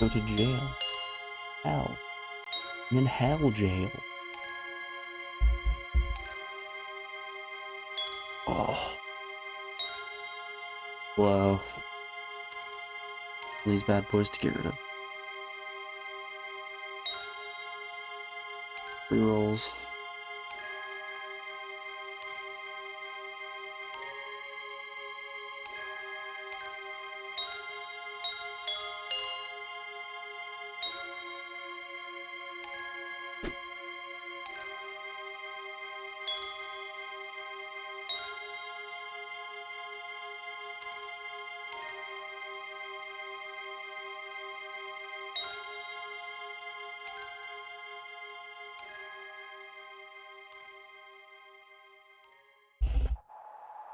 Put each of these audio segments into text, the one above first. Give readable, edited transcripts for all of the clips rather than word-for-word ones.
Go to jail. Hell. And then hell jail. Oh. Whoa. These bad boys to get rid of. Rerolls.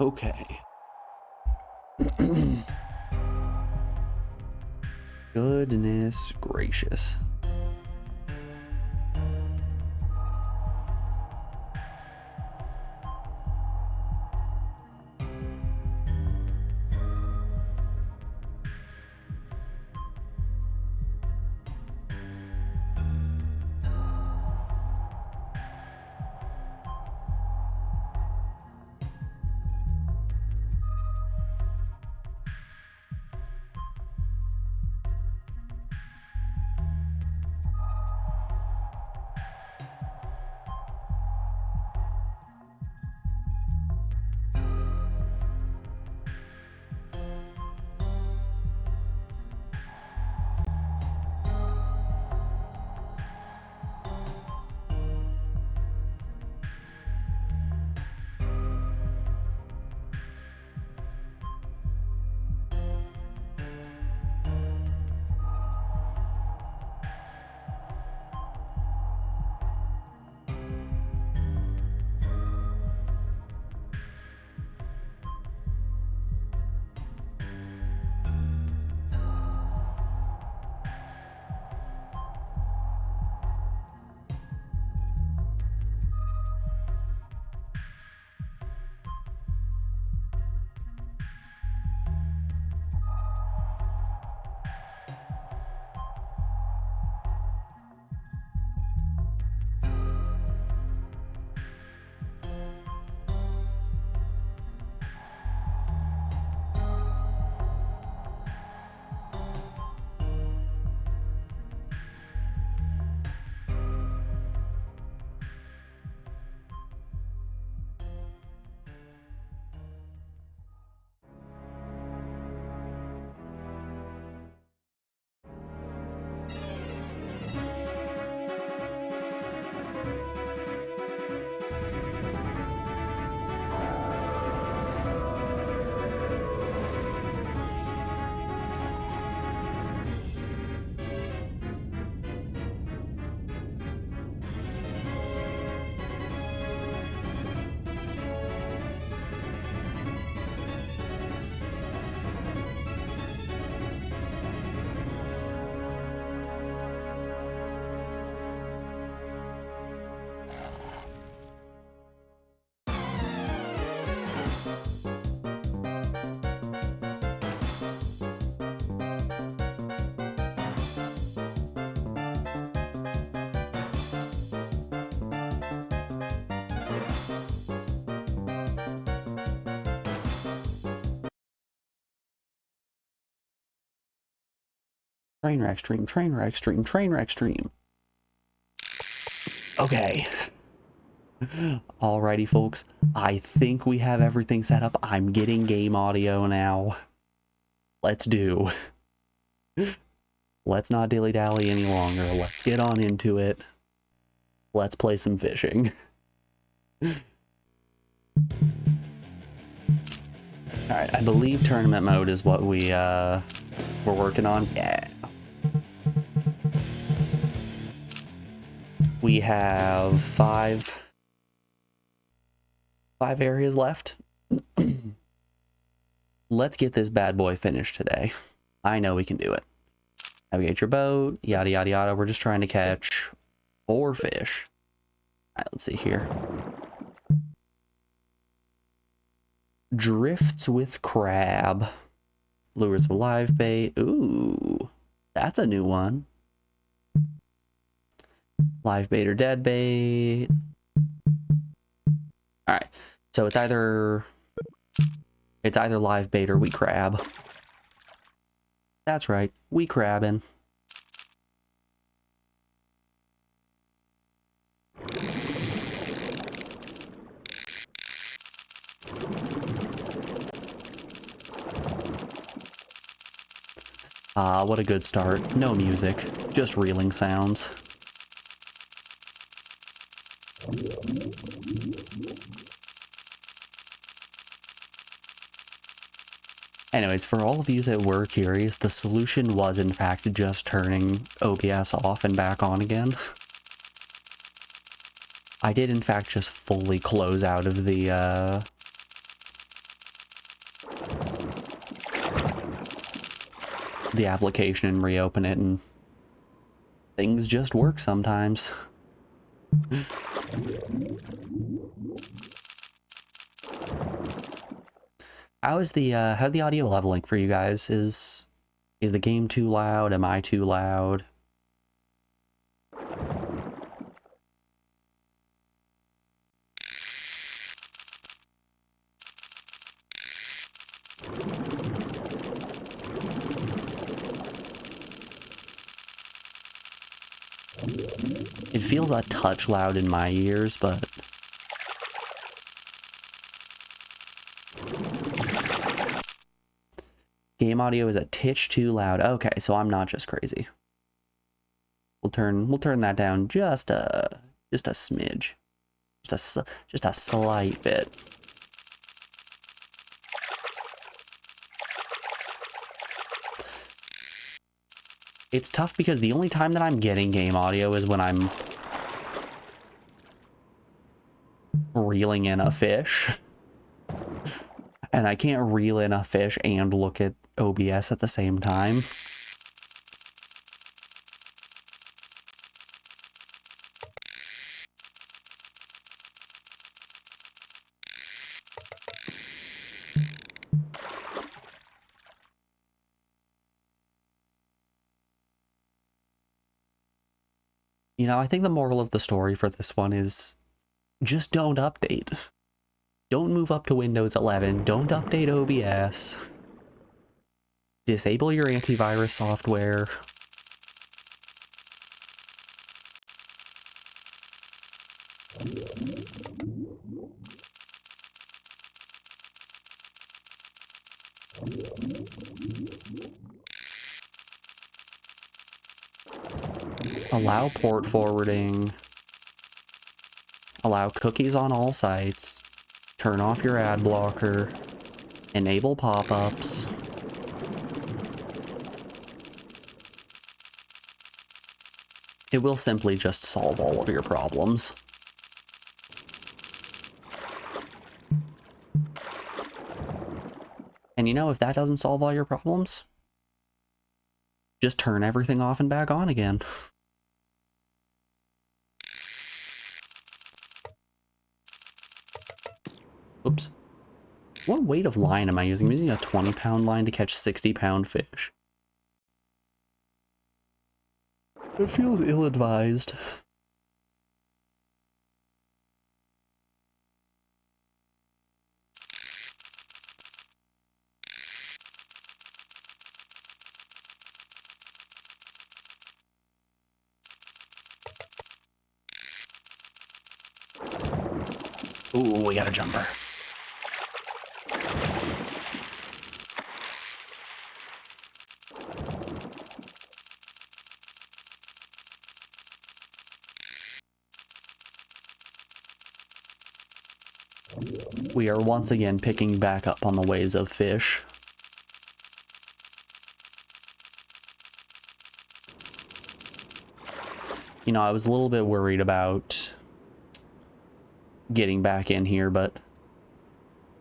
Okay. Goodness gracious. Train wreck stream, train wreck stream, train wreck stream. Okay. Alrighty, folks. I think we have everything set up. I'm getting game audio now. Let's do. Let's not dilly-dally any longer. Let's get on into it. Let's play some fishing. Alright, I believe tournament mode is what we're working on. Yeah. We have five areas left. Let's get this bad boy finished today. I know we can do it. Navigate your boat, yada yada yada. We're just trying to catch 4 fish. All right, let's see here. Drifts with crab. Lures of live bait. Ooh. That's a new one. Live bait or dead bait. All right. So it's either live bait or we crab. That's right. We crabbing. Ah, what a good start. No music, just reeling sounds. Anyways, for all of you that were curious, the solution was in fact just turning OBS off and back on again. I did in fact just fully close out of the application and reopen it, and things just work sometimes. How's the audio leveling for you guys? Is the game too loud? Am I too loud? It feels a touch loud in my ears, but game audio is a titch too loud. Okay, so I'm not just crazy. We'll turn that down just a smidge. Just a slight bit. It's tough because the only time that I'm getting game audio is when I'm reeling in a fish. And I can't reel in a fish and look at OBS at the same time. You know, I think the moral of the story for this one is just don't update. Don't move up to Windows 11. Don't update OBS. Disable your antivirus software. Allow port forwarding. Allow cookies on all sites. Turn off your ad blocker. Enable pop-ups. It will simply just solve all of your problems. And you know, if that doesn't solve all your problems, just turn everything off and back on again. Oops. What weight of line am I using? I'm using a 20-pound line to catch 60-pound fish. It feels ill-advised. Ooh, we got a jumper. We are once again picking back up on the ways of fish. You know, I was a little bit worried about getting back in here, but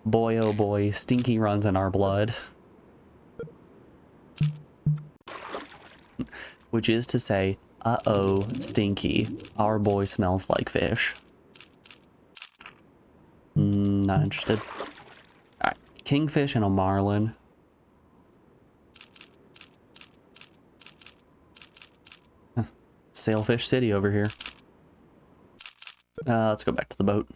boy oh boy, stinky runs in our blood. Which is to say, uh-oh, stinky, our boy smells like fish. Not interested. Alright, kingfish and a marlin. Sailfish City over here. Let's go back to the boat.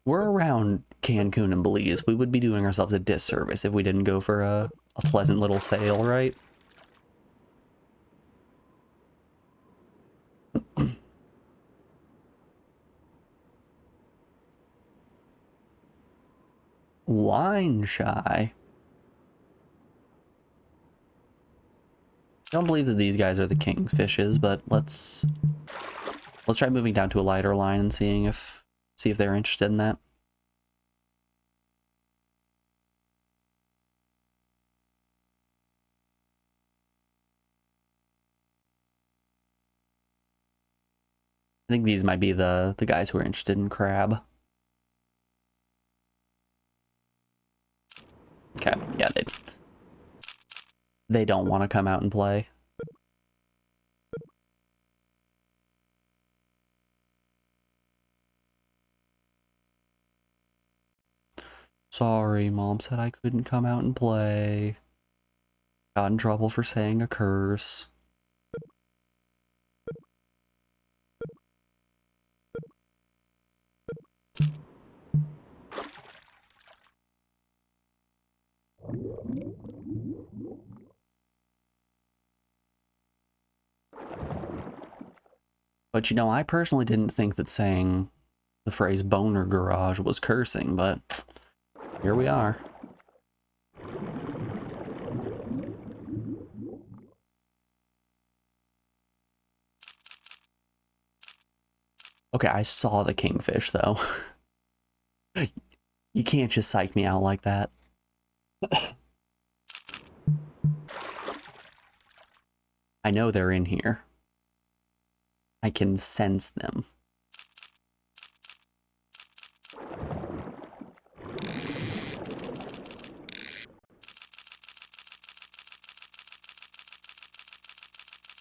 We're around Cancun and Belize. We would be doing ourselves a disservice if we didn't go for a pleasant little sail, right? Wine shy. Don't believe that these guys are the kingfishes, but let's try moving down to a lighter line and see if they're interested in that. I think these might be the guys who are interested in crab. Okay, yeah, they don't want to come out and play. Sorry, Mom said I couldn't come out and play. Got in trouble for saying a curse. But you know, I personally didn't think that saying the phrase boner garage was cursing, but here we are. Okay, I saw the kingfish though. You can't just psych me out like that. I know they're in here. I can sense them.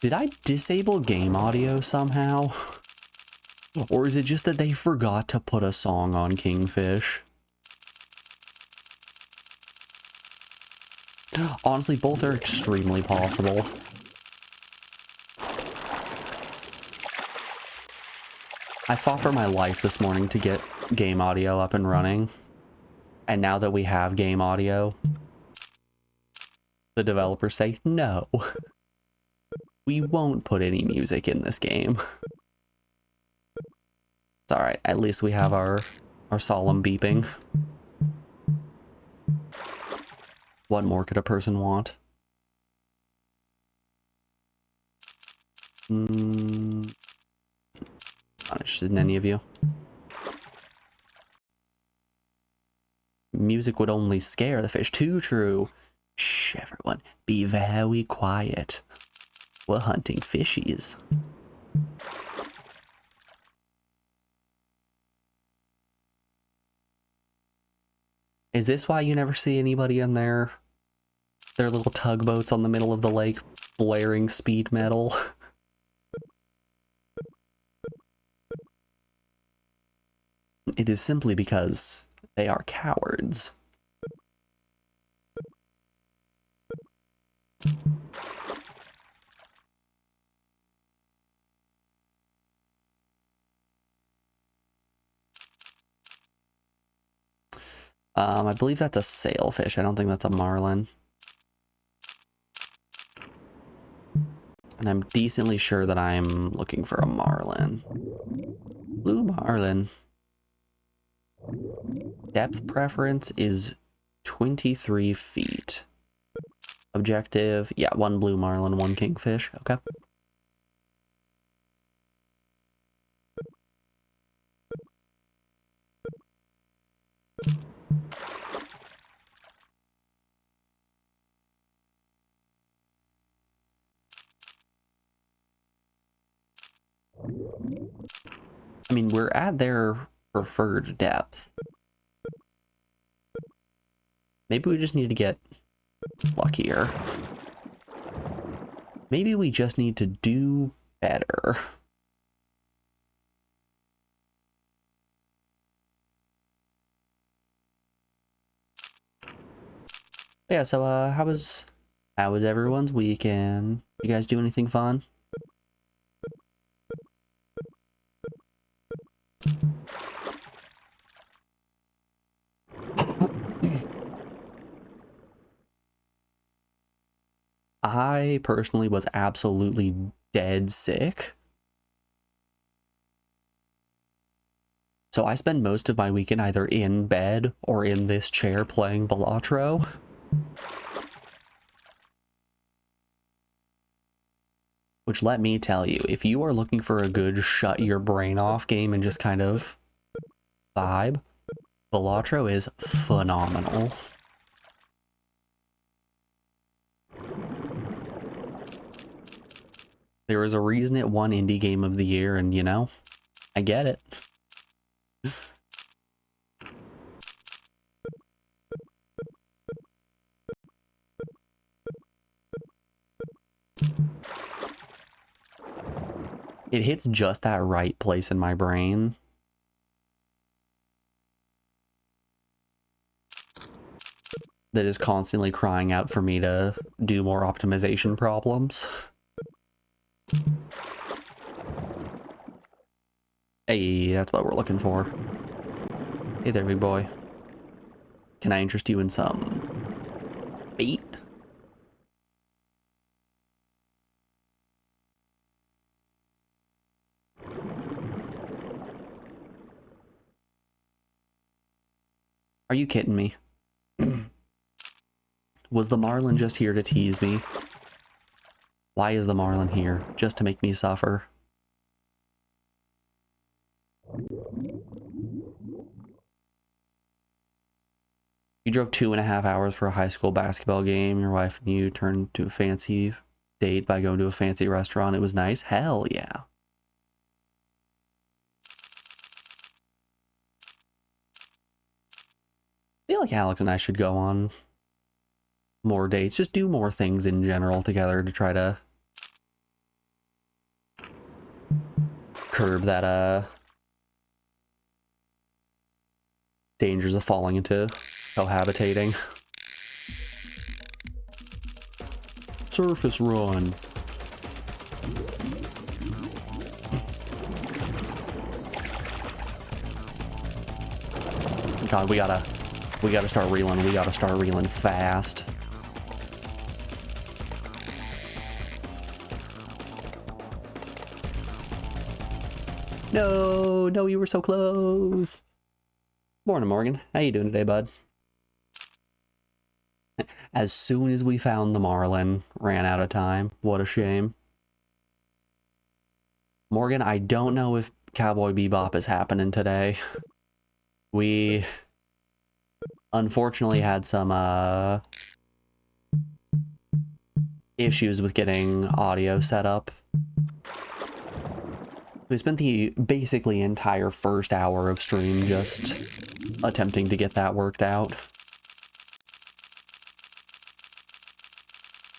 Did I disable game audio somehow? Or is it just that they forgot to put a song on Kingfish? Honestly, both are extremely possible. I fought for my life this morning to get game audio up and running. And now that we have game audio, the developers say, no, we won't put any music in this game. It's alright, at least we have our solemn beeping. What more could a person want? Not interested in any of you. Music would only scare the fish. Too true. Shh, everyone, be very quiet. We're hunting fishies. Is this why you never see anybody in their little tugboats on the middle of the lake blaring speed metal? It is simply because they are cowards. I believe that's a sailfish. I don't think that's a marlin. And I'm decently sure that I'm looking for a marlin. Blue marlin. Depth preference is 23 feet. Objective, yeah, 1 blue marlin, 1 kingfish. Okay. I mean, we're at their preferred depth. Maybe we just need to get luckier. Maybe we just need to do better. Yeah, so how was everyone's weekend? You guys do anything fun? I personally was absolutely dead sick. So I spend most of my weekend either in bed or in this chair playing Balatro. Which, let me tell you, if you are looking for a good shut your brain off game and just kind of vibe, Balatro is phenomenal. There is a reason it won Indie Game of the Year, and you know, I get it. It hits just that right place in my brain. That is constantly crying out for me to do more optimization problems. Hey, that's what we're looking for. Hey there, big boy. Can I interest you in some bait? Are you kidding me? Was the Marlin just here to tease me? Why is the Marlin here? Just to make me suffer? You drove 2.5 hours for a high school basketball game. Your wife and you turned to a fancy date by going to a fancy restaurant. It was nice. Hell yeah. I feel like Alex and I should go on more dates. Just do more things in general together to try to curb that dangers of falling into cohabitating. Surface run. God, we gotta start reeling. We gotta start reeling fast. No, you were so close. Morning, Morgan. How you doing today, bud? As soon as we found the Marlin, ran out of time. What a shame. Morgan, I don't know if Cowboy Bebop is happening today. We unfortunately had some issues with getting audio set up. We spent the basically entire first hour of stream just attempting to get that worked out.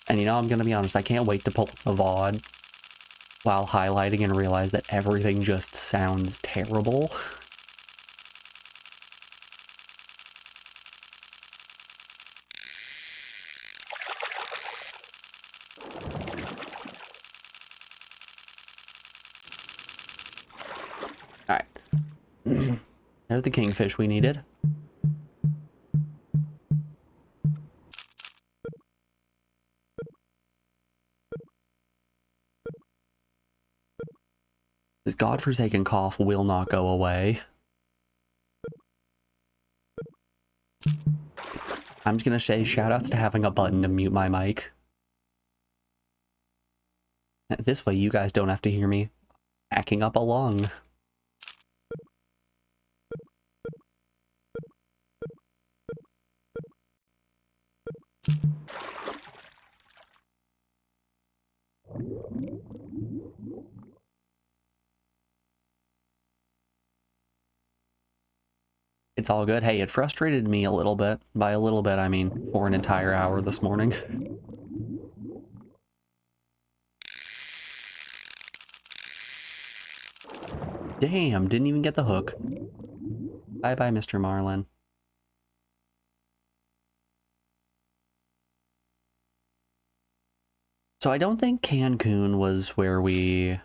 And you know, I'm gonna be honest, I can't wait to pull up the VOD while highlighting and realize that everything just sounds terrible. Alright. There's the kingfish we needed. This godforsaken cough will not go away. I'm just gonna say shoutouts to having a button to mute my mic. This way you guys don't have to hear me hacking up a lung. It's all good. Hey, it frustrated me a little bit. By a little bit, I mean for an entire hour this morning. Damn, didn't even get the hook. Bye-bye, Mr. Marlin. So I don't think Cancun was where we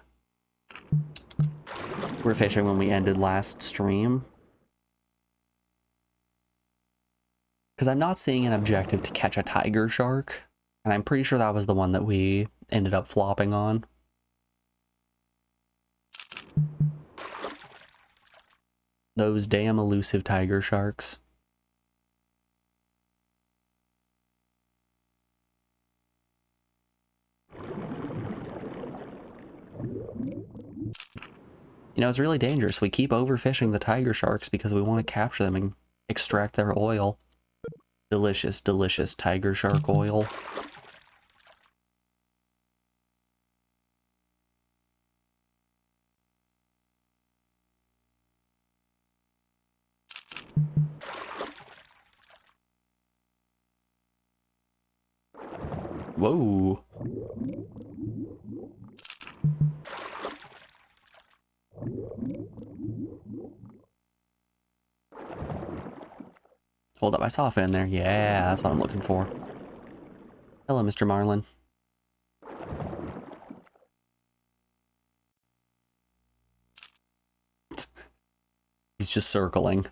were fishing when we ended last stream. Because I'm not seeing an objective to catch a tiger shark. And I'm pretty sure that was the one that we ended up flopping on. Those damn elusive tiger sharks. You know, it's really dangerous. We keep overfishing the tiger sharks because we want to capture them and extract their oil. Delicious, delicious tiger shark oil. Whoa. Hold up, I saw a fin there. Yeah, that's what I'm looking for. Hello, Mr. Marlin. He's just circling.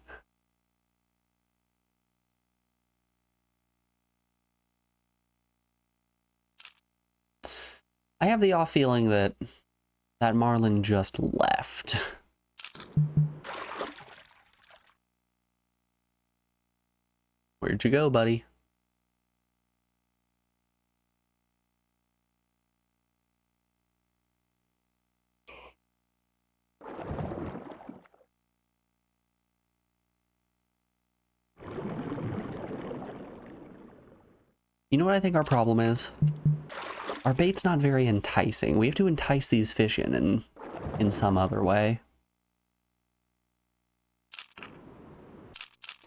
I have the off feeling that that Marlin just left. Where'd you go, buddy? You know what I think our problem is? Our bait's not very enticing. We have to entice these fish in some other way.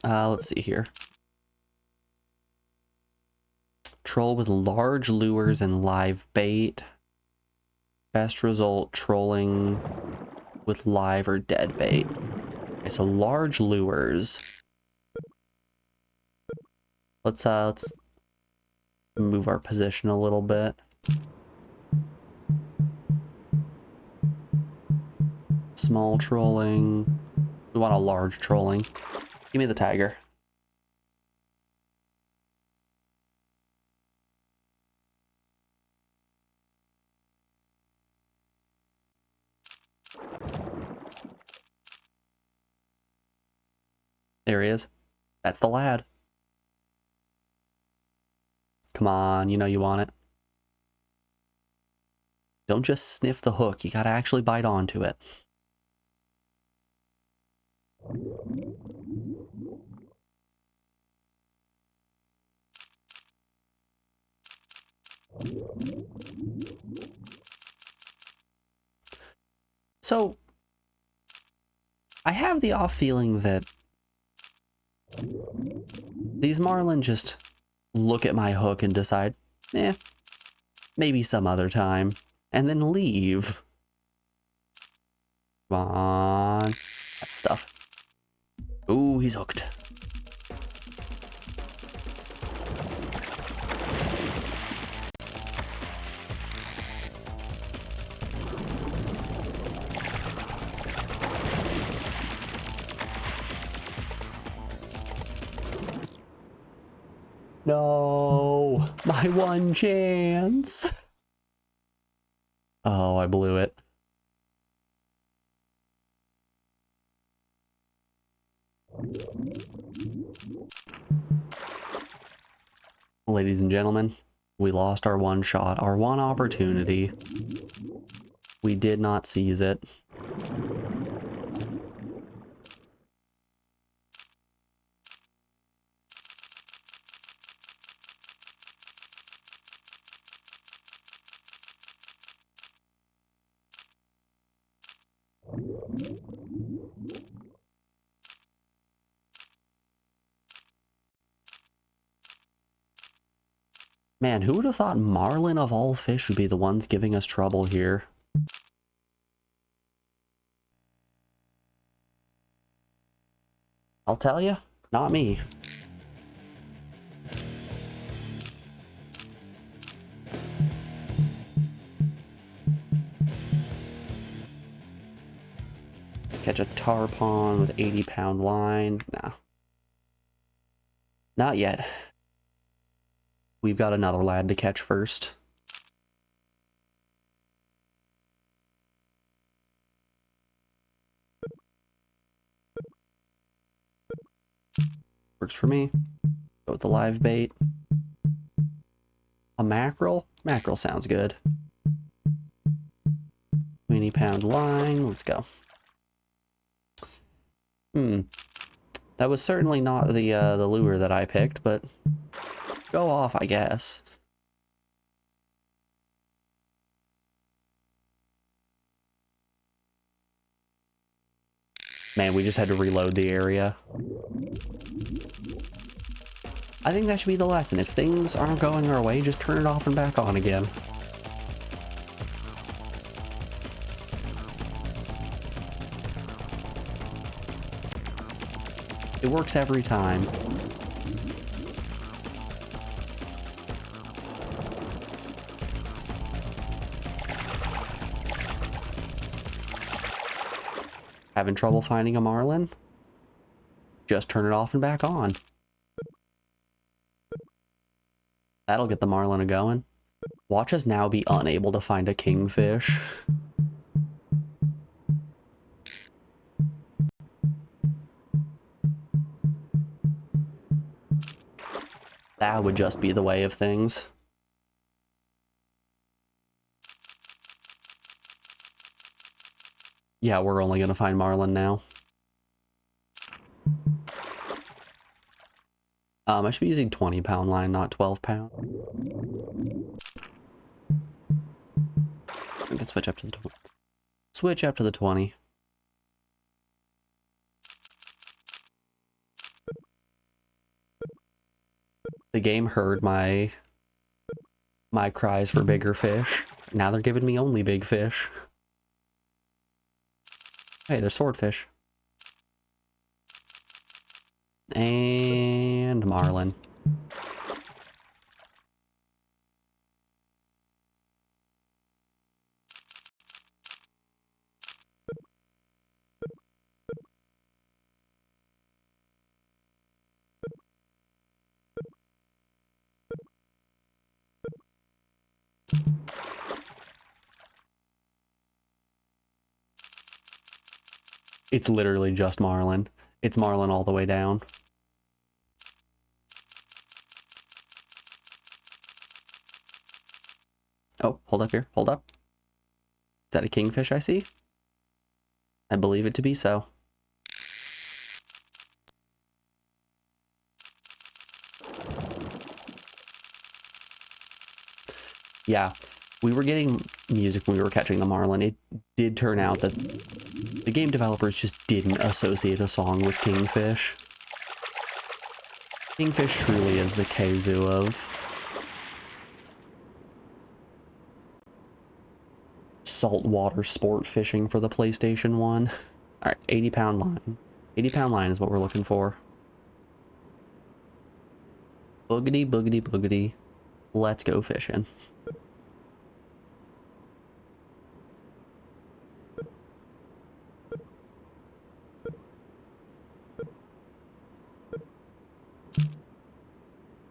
Let's see here. Troll with large lures and live bait. Best result, trolling with live or dead bait. Okay, so large lures. Let's move our position a little bit. Small trolling. We want a large trolling. Give me the tiger. There he is. That's the lad. Come on, you know you want it. Don't just sniff the hook. You gotta actually bite onto it. So, I have the off feeling that these marlin just look at my hook and decide, maybe some other time, and then leave. Come on. That's stuff. Ooh, he's hooked. No, my one chance. Oh, I blew it. Ladies and gentlemen, we lost our one shot, our one opportunity. We did not seize it. Man, who would have thought marlin of all fish would be the ones giving us trouble here? I'll tell you, not me. catch a tarpon with 80-pound line. Nah. Not yet. We've got another lad to catch first. Works for me. Go with the live bait. A mackerel? Mackerel sounds good. 20-pound line. Let's go. That was certainly not the lure that I picked, but go off, I guess. Man, we just had to reload the area. I think that should be the lesson. If things aren't going our way, just turn it off and back on again. It works every time. Having trouble finding a marlin? Just turn it off and back on. That'll get the marlin a-going. Watch us now be unable to find a kingfish. That would just be the way of things. Yeah, we're only gonna find marlin now. I should be using 20-pound line, not 12-pound. I can switch up to the 20. Switch up to the 20. The game heard my cries for bigger fish. Now they're giving me only big fish. Hey, they're swordfish. And marlin. It's literally just marlin. It's marlin all the way down. Oh, hold up here. Hold up. Is that a kingfish I see? I believe it to be so. Yeah, we were getting music when we were catching the marlin. It did turn out that the game developers just didn't associate a song with kingfish. Kingfish truly is the kazoo of saltwater sport fishing for the PlayStation 1. Alright, 80-pound line. 80-pound line is what we're looking for. Boogity, boogity, boogity. Let's go fishing.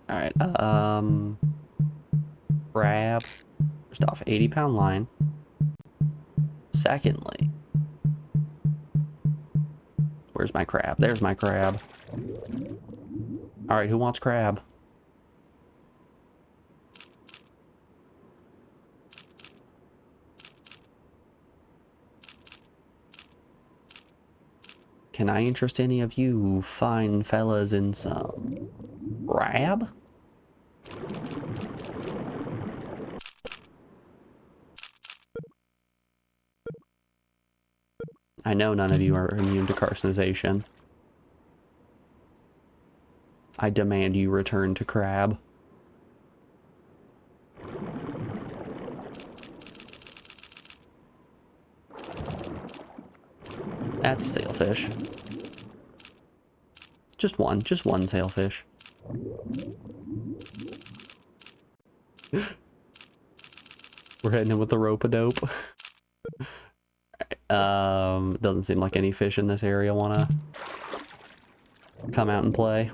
Alright, crab. First off, 80-pound line. Secondly, where's my crab? There's my crab. Alright, who wants crab? Can I interest any of you fine fellas in some crab? I know none of you are immune to carcinization. I demand you return to crab. That's a sailfish. Just one sailfish. We're hitting him with the rope-a-dope. Alright. Doesn't seem like any fish in this area want to come out and play.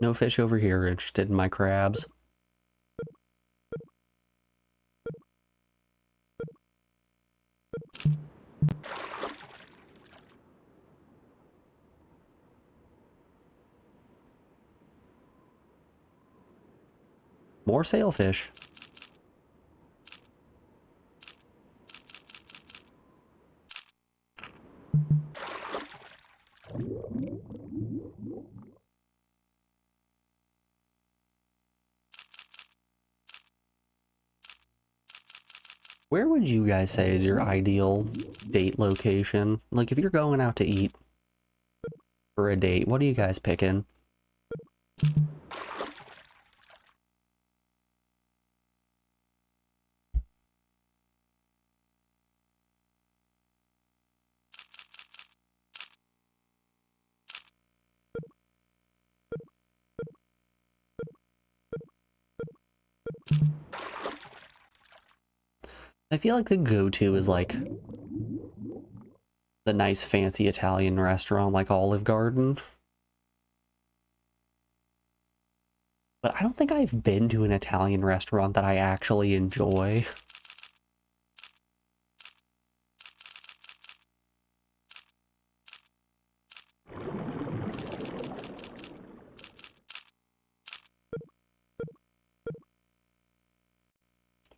No fish over here interested in my crabs. More sailfish. Where would you guys say is your ideal date location? Like, if you're going out to eat for a date, what are you guys picking? I feel like the go-to is like the nice fancy Italian restaurant like Olive Garden. But I don't think I've been to an Italian restaurant that I actually enjoy.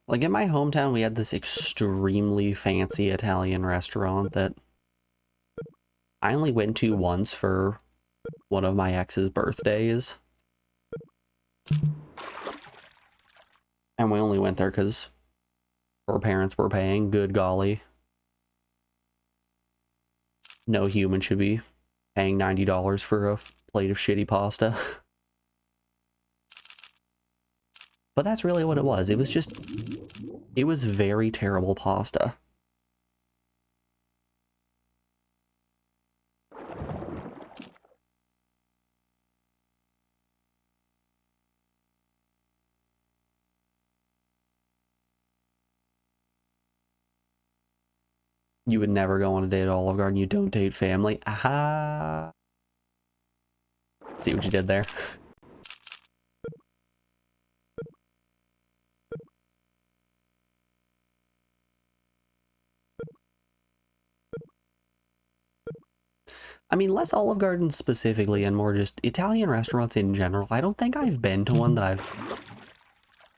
Like in my hometown, we had this extremely fancy Italian restaurant that I only went to once for one of my ex's birthdays. And we only went there because her parents were paying. Good golly. No human should be paying $90 for a plate of shitty pasta. But that's really what it was. It was very terrible pasta. You would never go on a date at Olive Garden. You don't date family. Aha. See what you did there? I mean, less Olive Garden specifically and more just Italian restaurants in general. I don't think I've been to one that I've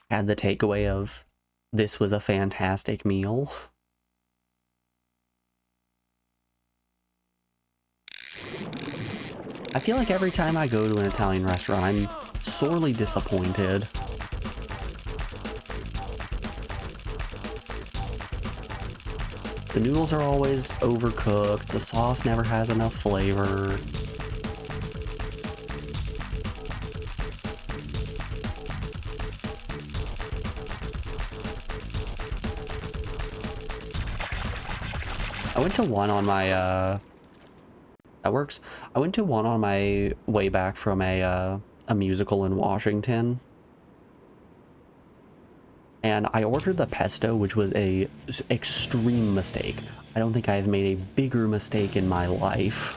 had the takeaway of, this was a fantastic meal. I feel like every time I go to an Italian restaurant, I'm sorely disappointed. The noodles are always overcooked, the sauce never has enough flavor. I went to one on my, that works. I went to one on my way back from a musical in Washington. And I ordered the pesto, which was a extreme mistake. I don't think I've made a bigger mistake in my life.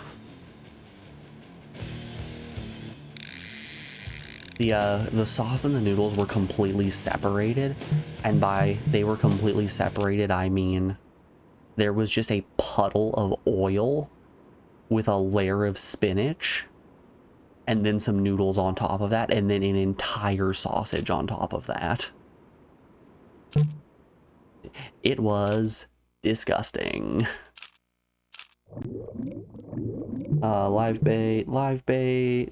The sauce and the noodles were completely separated, and by they were completely separated, I mean there was just a puddle of oil with a layer of spinach, and then some noodles on top of that, and then an entire sausage on top of that. It was disgusting. Live bait, live bait.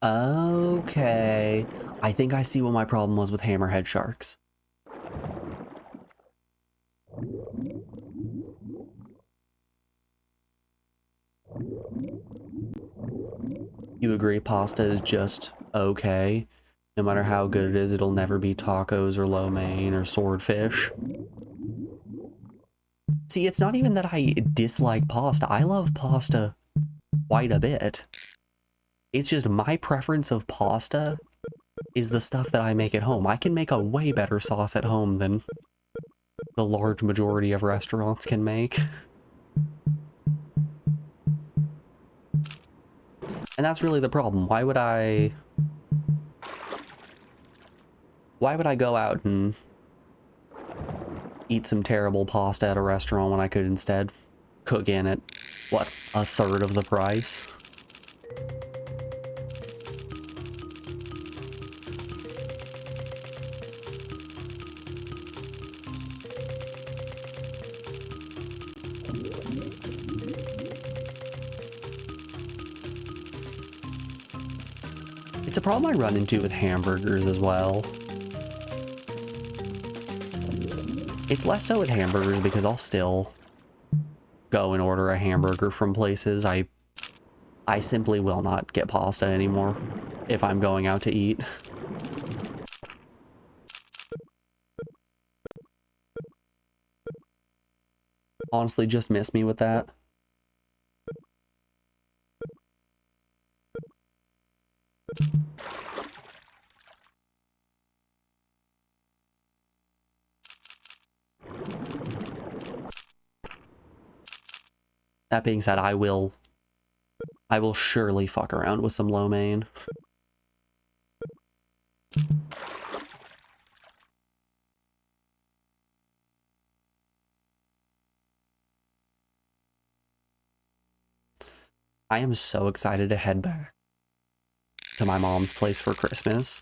Okay. I think I see what my problem was with hammerhead sharks. You agree pasta is just okay? No matter how good it is, it'll never be tacos or lo mein or swordfish. See, it's not even that I dislike pasta. I love pasta quite a bit. It's just my preference of pasta is the stuff that I make at home. I can make a way better sauce at home than the large majority of restaurants can make. And that's really the problem. Why would I go out and eat some terrible pasta at a restaurant when I could instead cook in at, what, a third of the price? It's a problem I run into with hamburgers as well. It's less so with hamburgers because I'll still go and order a hamburger from places. I simply will not get pasta anymore if I'm going out to eat. Honestly, just miss me with that. That being said, I will surely fuck around with some lo mein. I am so excited to head back to my mom's place for Christmas.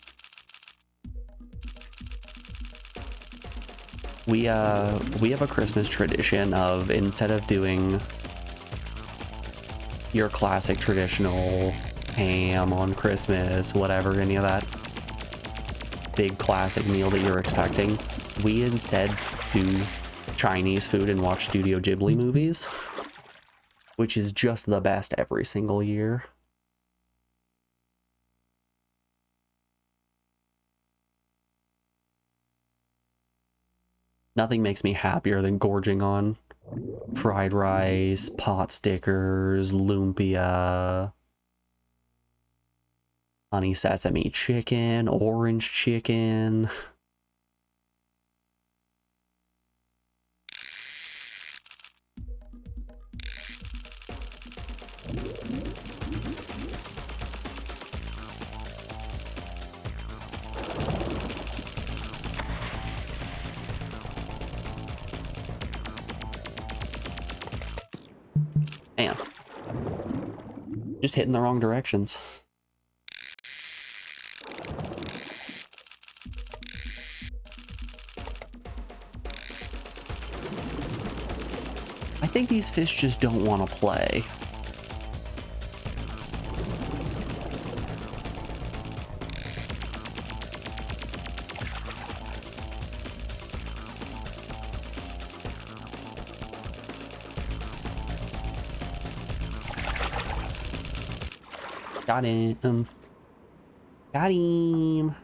We have a Christmas tradition of, instead of doing your classic traditional ham on Christmas, whatever, any of that big classic meal that you're expecting, we instead do Chinese food and watch Studio Ghibli movies, which is just the best every single year. Nothing makes me happier than gorging on fried rice, pot stickers, lumpia, honey sesame chicken, orange chicken. Man, just hitting the wrong directions. I think these fish just don't want to play. Got him. Got him.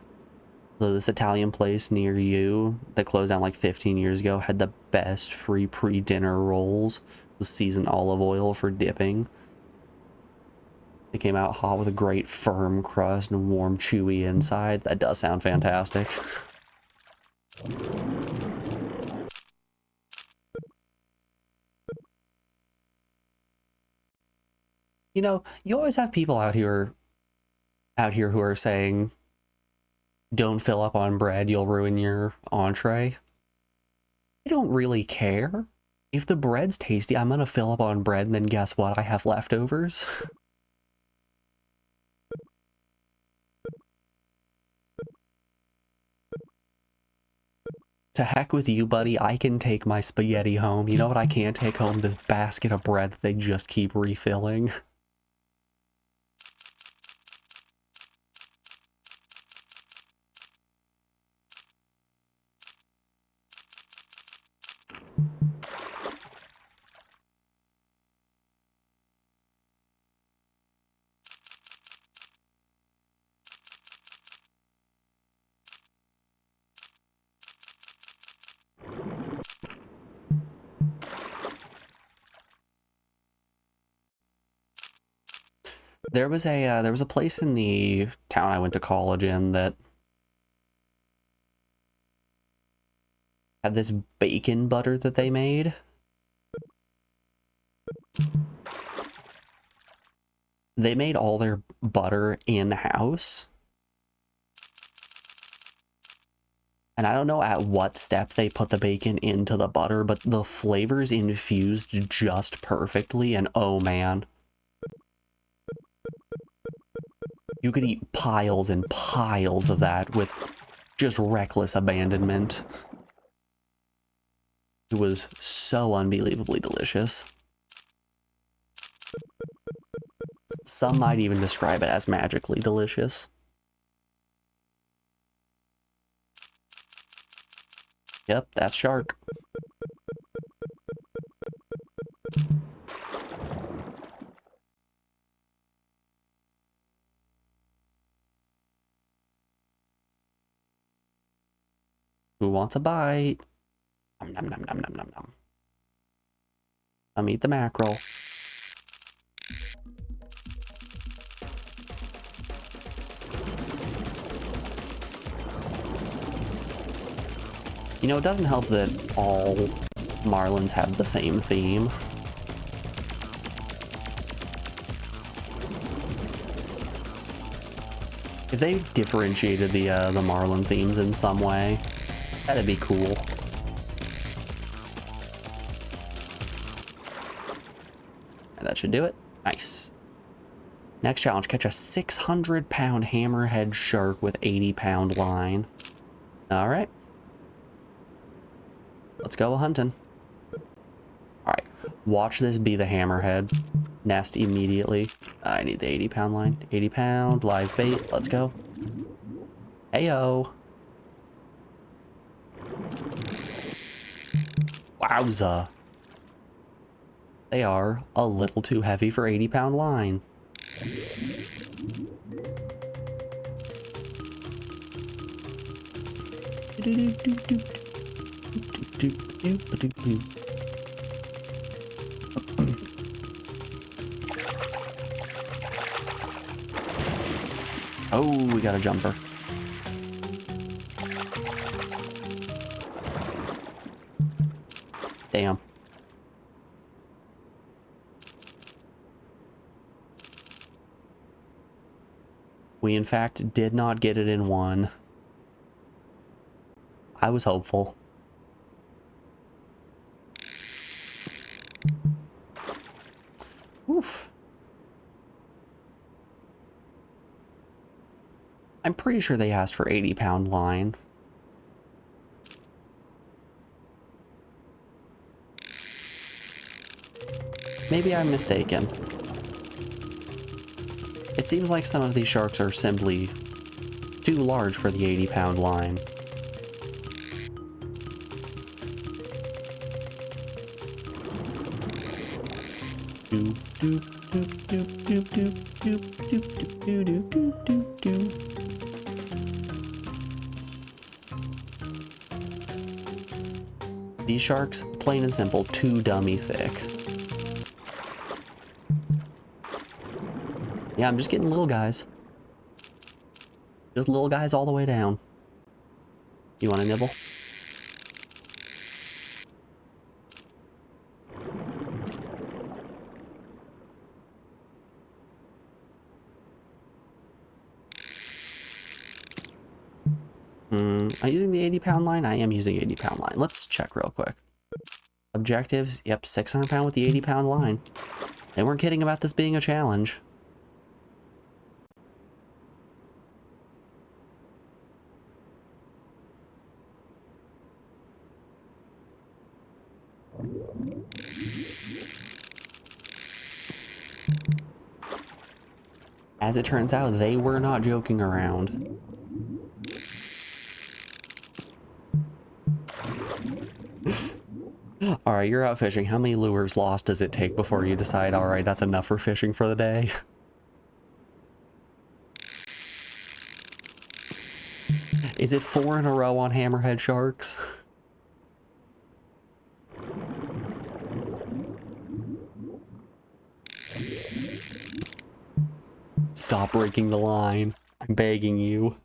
So this Italian place near you that closed down like 15 years ago had the best free pre-dinner rolls with seasoned olive oil for dipping. They came out hot with a great firm crust and warm, chewy inside. That does sound fantastic. You know, you always have people out here who are saying, don't fill up on bread, you'll ruin your entree. I don't really care. If the bread's tasty, I'm gonna fill up on bread, and then guess what? I have leftovers. To heck with you, buddy. I can take my spaghetti home. You know what I can't take home? This basket of bread that they just keep refilling. There was a place in the town I went to college in that had this bacon butter that they made. They made all their butter in-house. And I don't know at what step they put the bacon into the butter, but the flavors infused just perfectly, and oh man. You could eat piles and piles of that with just reckless abandonment. It was so unbelievably delicious. Some might even describe it as magically delicious. Yep, that's shark. Who wants a bite? Nom nom nom nom nom nom nom. Come eat the mackerel. You know, it doesn't help that all marlins have the same theme. If they differentiated the marlin themes in some way, that'd be cool. And that should do it. Nice. Next challenge, catch a 600-pound hammerhead shark with 80-pound line. All right. Let's go hunting. All right, watch this be the hammerhead. Nest immediately. I need the 80-pound line. 80-pound live bait. Let's go. Heyo. Wowza. They are a little too heavy for 80-pound line. Oh, we got a jumper. Damn. We in fact did not get it in one. I was hopeful. Oof. I'm pretty sure they asked for 80-pound line. Maybe I'm mistaken. It seems like some of these sharks are simply too large for the 80-pound line. These sharks, plain and simple, too dummy thick. Yeah, I'm just getting little guys. Just little guys all the way down. You want a nibble? Am I using the 80-pound line? I am using 80-pound line. Let's check real quick. Objectives, yep, 600-pound with the 80-pound line. They weren't kidding about this being a challenge. As it turns out, they were not joking around. Alright, you're out fishing. How many lures lost does it take before you decide, alright, that's enough for fishing for the day? Is it 4 in a row on hammerhead sharks? stop breaking the line. I'm begging you.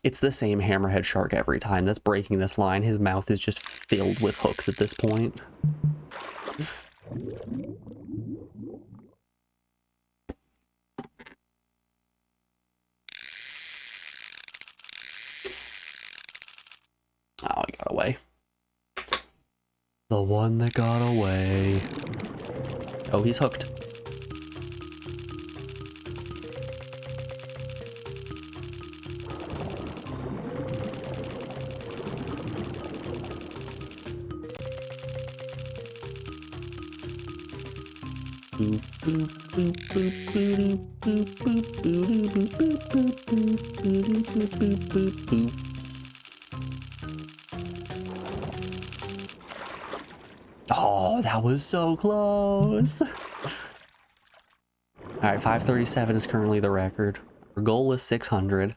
It's the same hammerhead shark every time that's breaking this line. His mouth is just filled with hooks at this point. Oh, he got away. The one that got away. Oh, he's hooked. Oh, that was so close. All right, 537 is currently the record. Our goal is 600.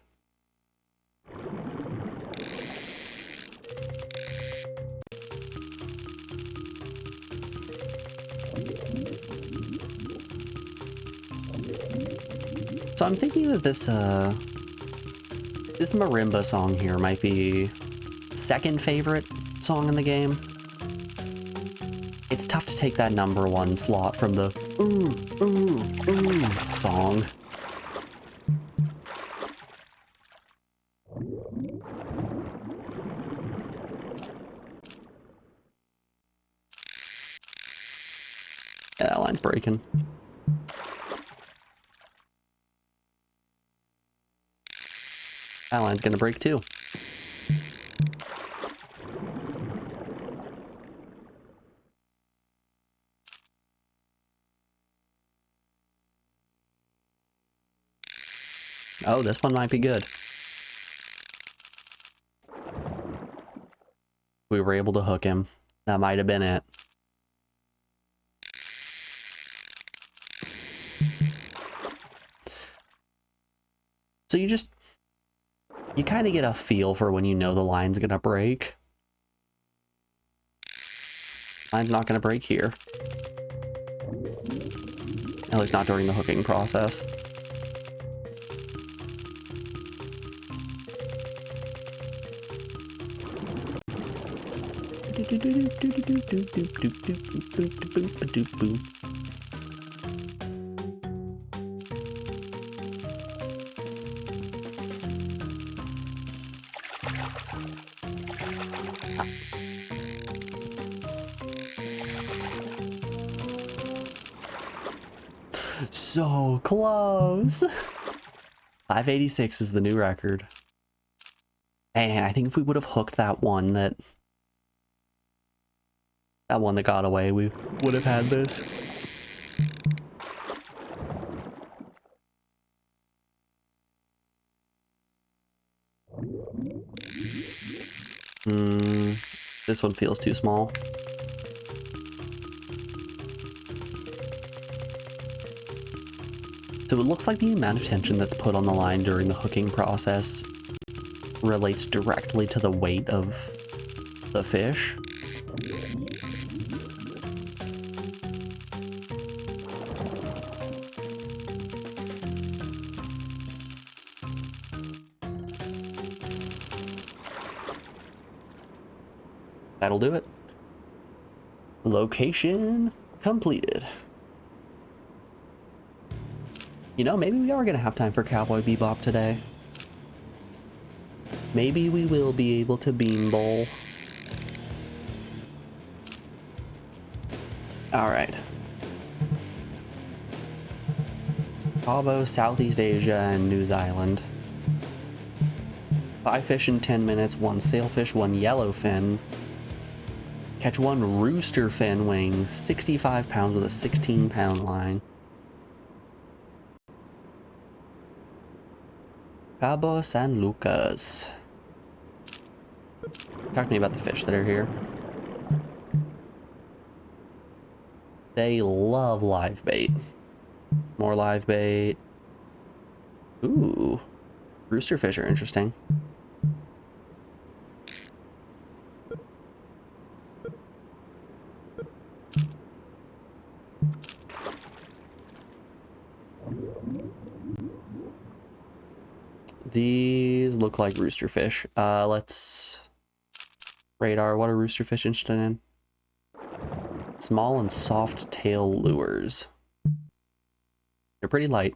So I'm thinking that this marimba song here might be second favorite song in the game. It's tough to take that #1 slot from the song. Yeah, that line's breaking. That line's gonna break too. Oh, this one might be good. We were able to hook him. That might have been it. So you kind of get a feel for when you know the line's gonna break. Line's not gonna break here. At least not during the hooking process. So close. 586 is the new record. Man, I think if we would have hooked that one that got away, we would have had this. This one feels too small. So it looks like the amount of tension that's put on the line during the hooking process relates directly to the weight of the fish. That'll do it. Location completed. You know, maybe we are gonna have time for Cowboy Bebop today. Maybe we will be able to bean bowl. Alright. Cabo, Southeast Asia, and New Zealand. 5 fish in 10 minutes, 1 sailfish, 1 yellowfin. Catch 1 rooster fin weighing 65 pounds with a 16-pound line. Cabo San Lucas. Talk to me about the fish that are here. They love live bait. More live bait. Ooh. Rooster fish are interesting. These look like roosterfish. Let's... Radar, what are roosterfish interested in? Small and soft tail lures. They're pretty light.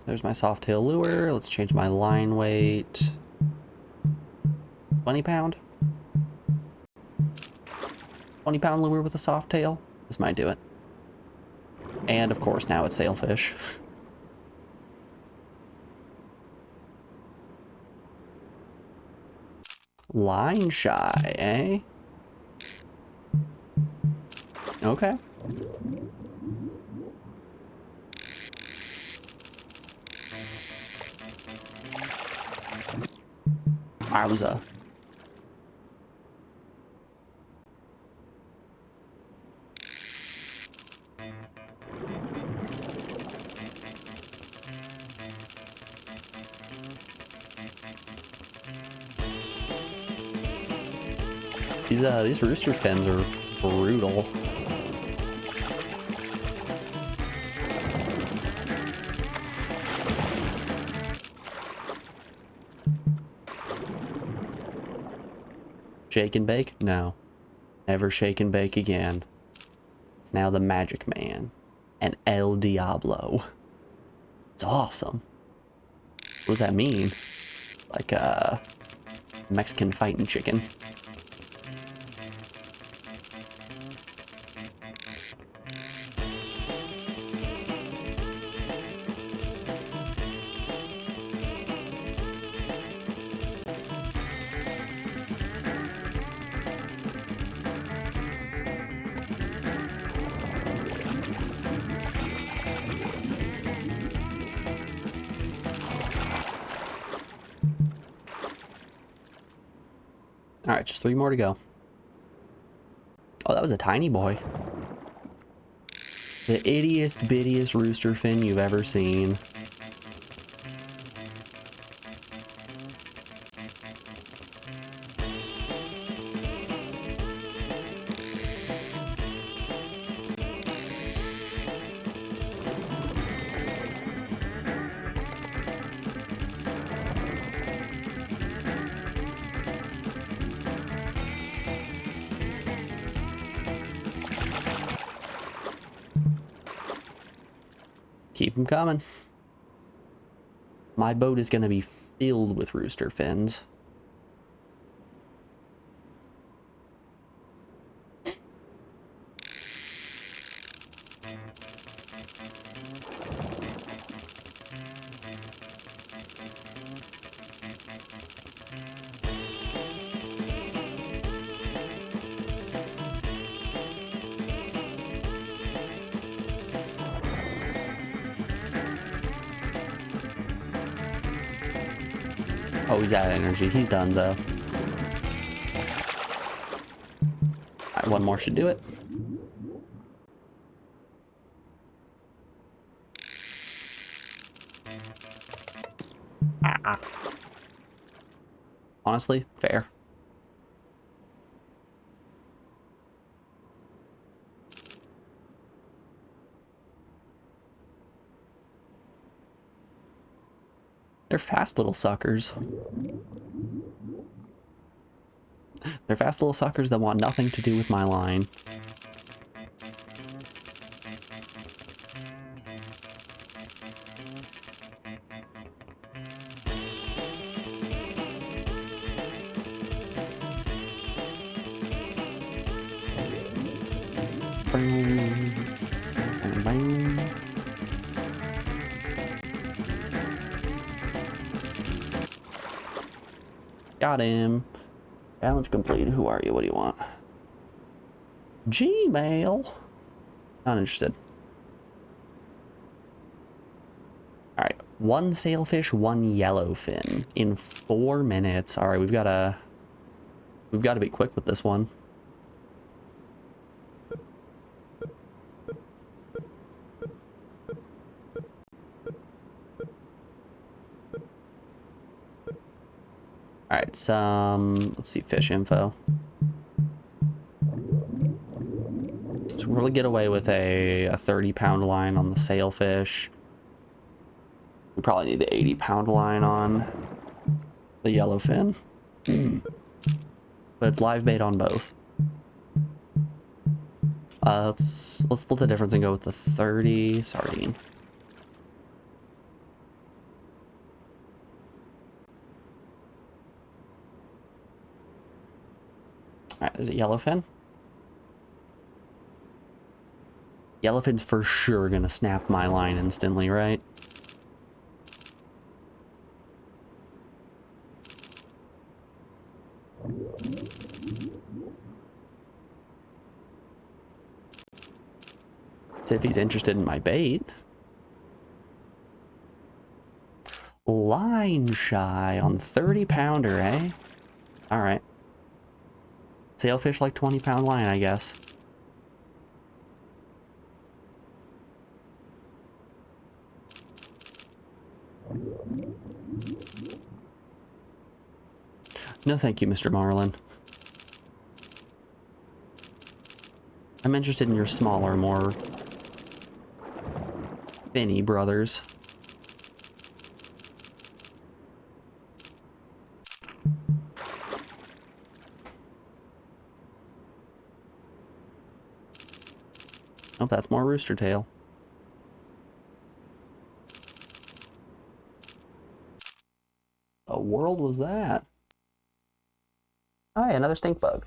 There's my soft tail lure. Let's change my line weight. 20 pound? 20 pound lure with a soft tail? This might do it. And of course now it's sailfish. Line shy, eh? Okay. Wowza. These rooster fins are brutal. Shake and bake? No. Never shake and bake again. It's now the Magic Man. And El Diablo. It's awesome. What does that mean? Like, Mexican fighting chicken. Alright, just 3 more to go. Oh, that was a tiny boy. The ittiest bittiest rooster fin you've ever seen. Keep them coming. My boat is going to be filled with rooster fins. Oh, he's out of energy. He's donezo. Alright, one more should do it. Ah. Honestly, fair. They're fast little suckers. They're fast little suckers that want nothing to do with my line. Got him. Challenge complete. Who are you? What do you want? Gmail. Not interested. Alright. 1 sailfish, 1 yellowfin in 4 minutes. Alright, we've got to be quick with this one. Alright, let's see, fish info. So we'll get away with a 30-pound line on the sailfish. We probably need the 80-pound line on the yellowfin. But it's live bait on both. Let's split the difference and go with the 30 sardine. Alright, there's a yellowfin. Yellowfin's for sure gonna snap my line instantly, right? See if he's interested in my bait. Line shy on 30-pounder, eh? Alright. Sailfish like 20-pound line, I guess. No thank you, Mr. Marlin. I'm interested in your smaller, more finny brothers. Oh, that's more rooster tail. What world was that? Oh, yeah, another stink bug.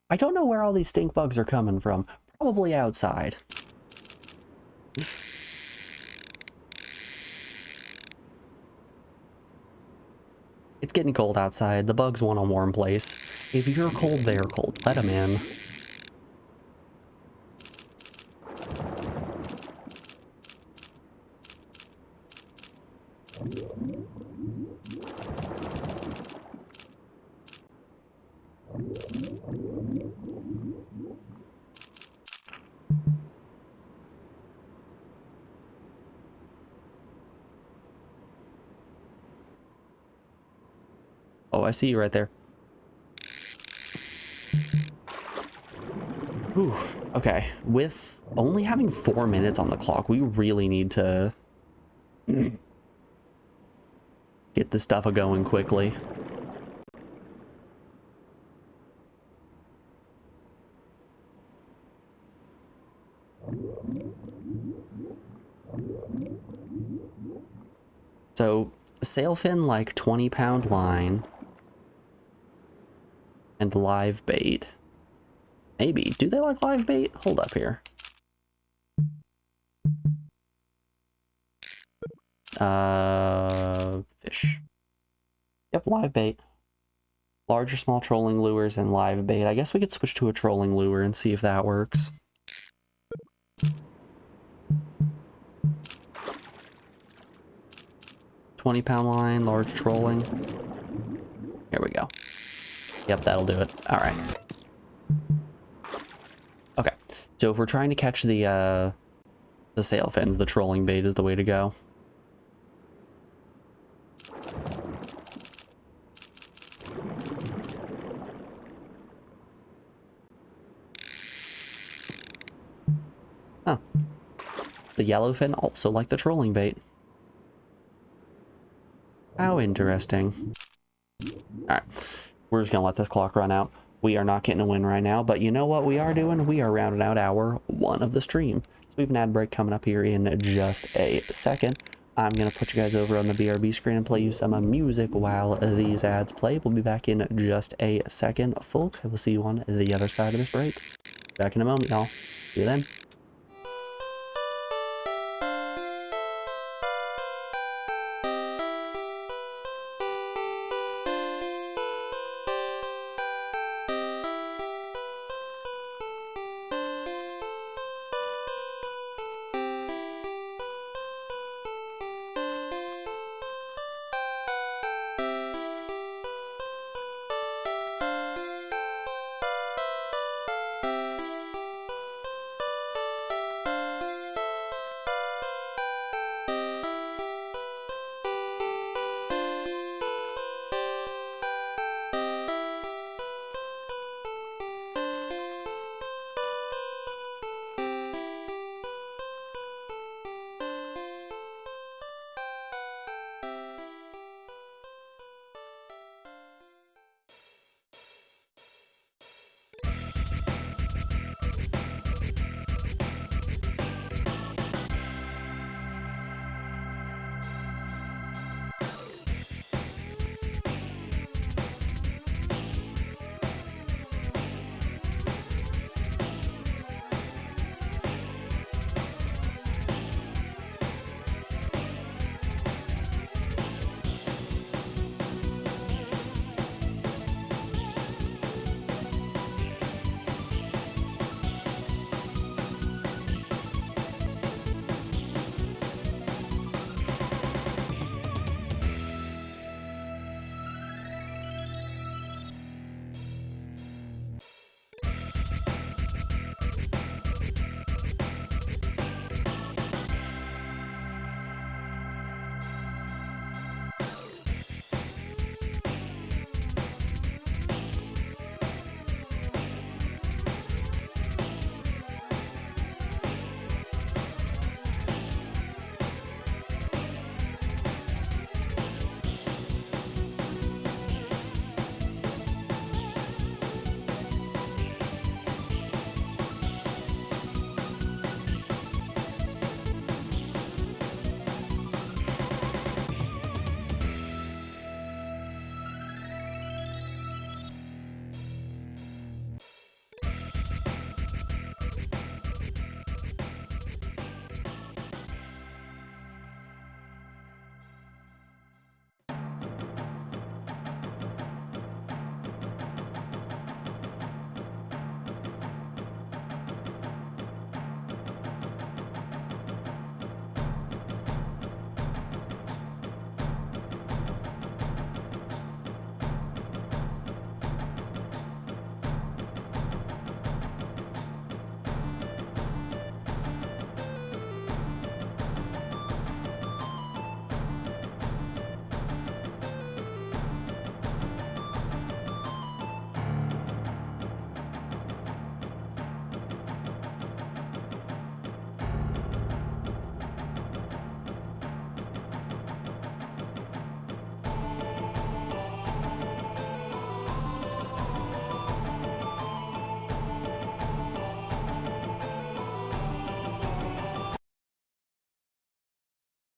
I don't know where all these stink bugs are coming from. Probably outside. It's getting cold outside. The bugs want a warm place. If you're cold, they're cold. Let them in. Oh, I see you right there. Whew. Okay, with only having 4 minutes on the clock, we really need to get this stuff going quickly. So, sailfin like 20-pound line and live bait. Maybe. Do they like live bait? Hold up here. Fish. Yep, live bait. Large or small trolling lures and live bait. I guess we could switch to a trolling lure and see if that works. £20 line, large trolling. Here we go. Yep, that'll do it. All right. Okay, so if we're trying to catch the sail fins, the trolling bait is the way to go. Huh. The yellowfin also like the trolling bait. How interesting. Alright, we're just gonna let this clock run out. We are not getting a win right now, but you know what we are doing? We are rounding out hour 1 of the stream. So we have an ad break coming up here in just a second. I'm gonna put you guys over on the BRB screen and play you some music while these ads play. We'll be back in just a second, folks. I will see you on the other side of this break. Back in a moment, y'all. See you then.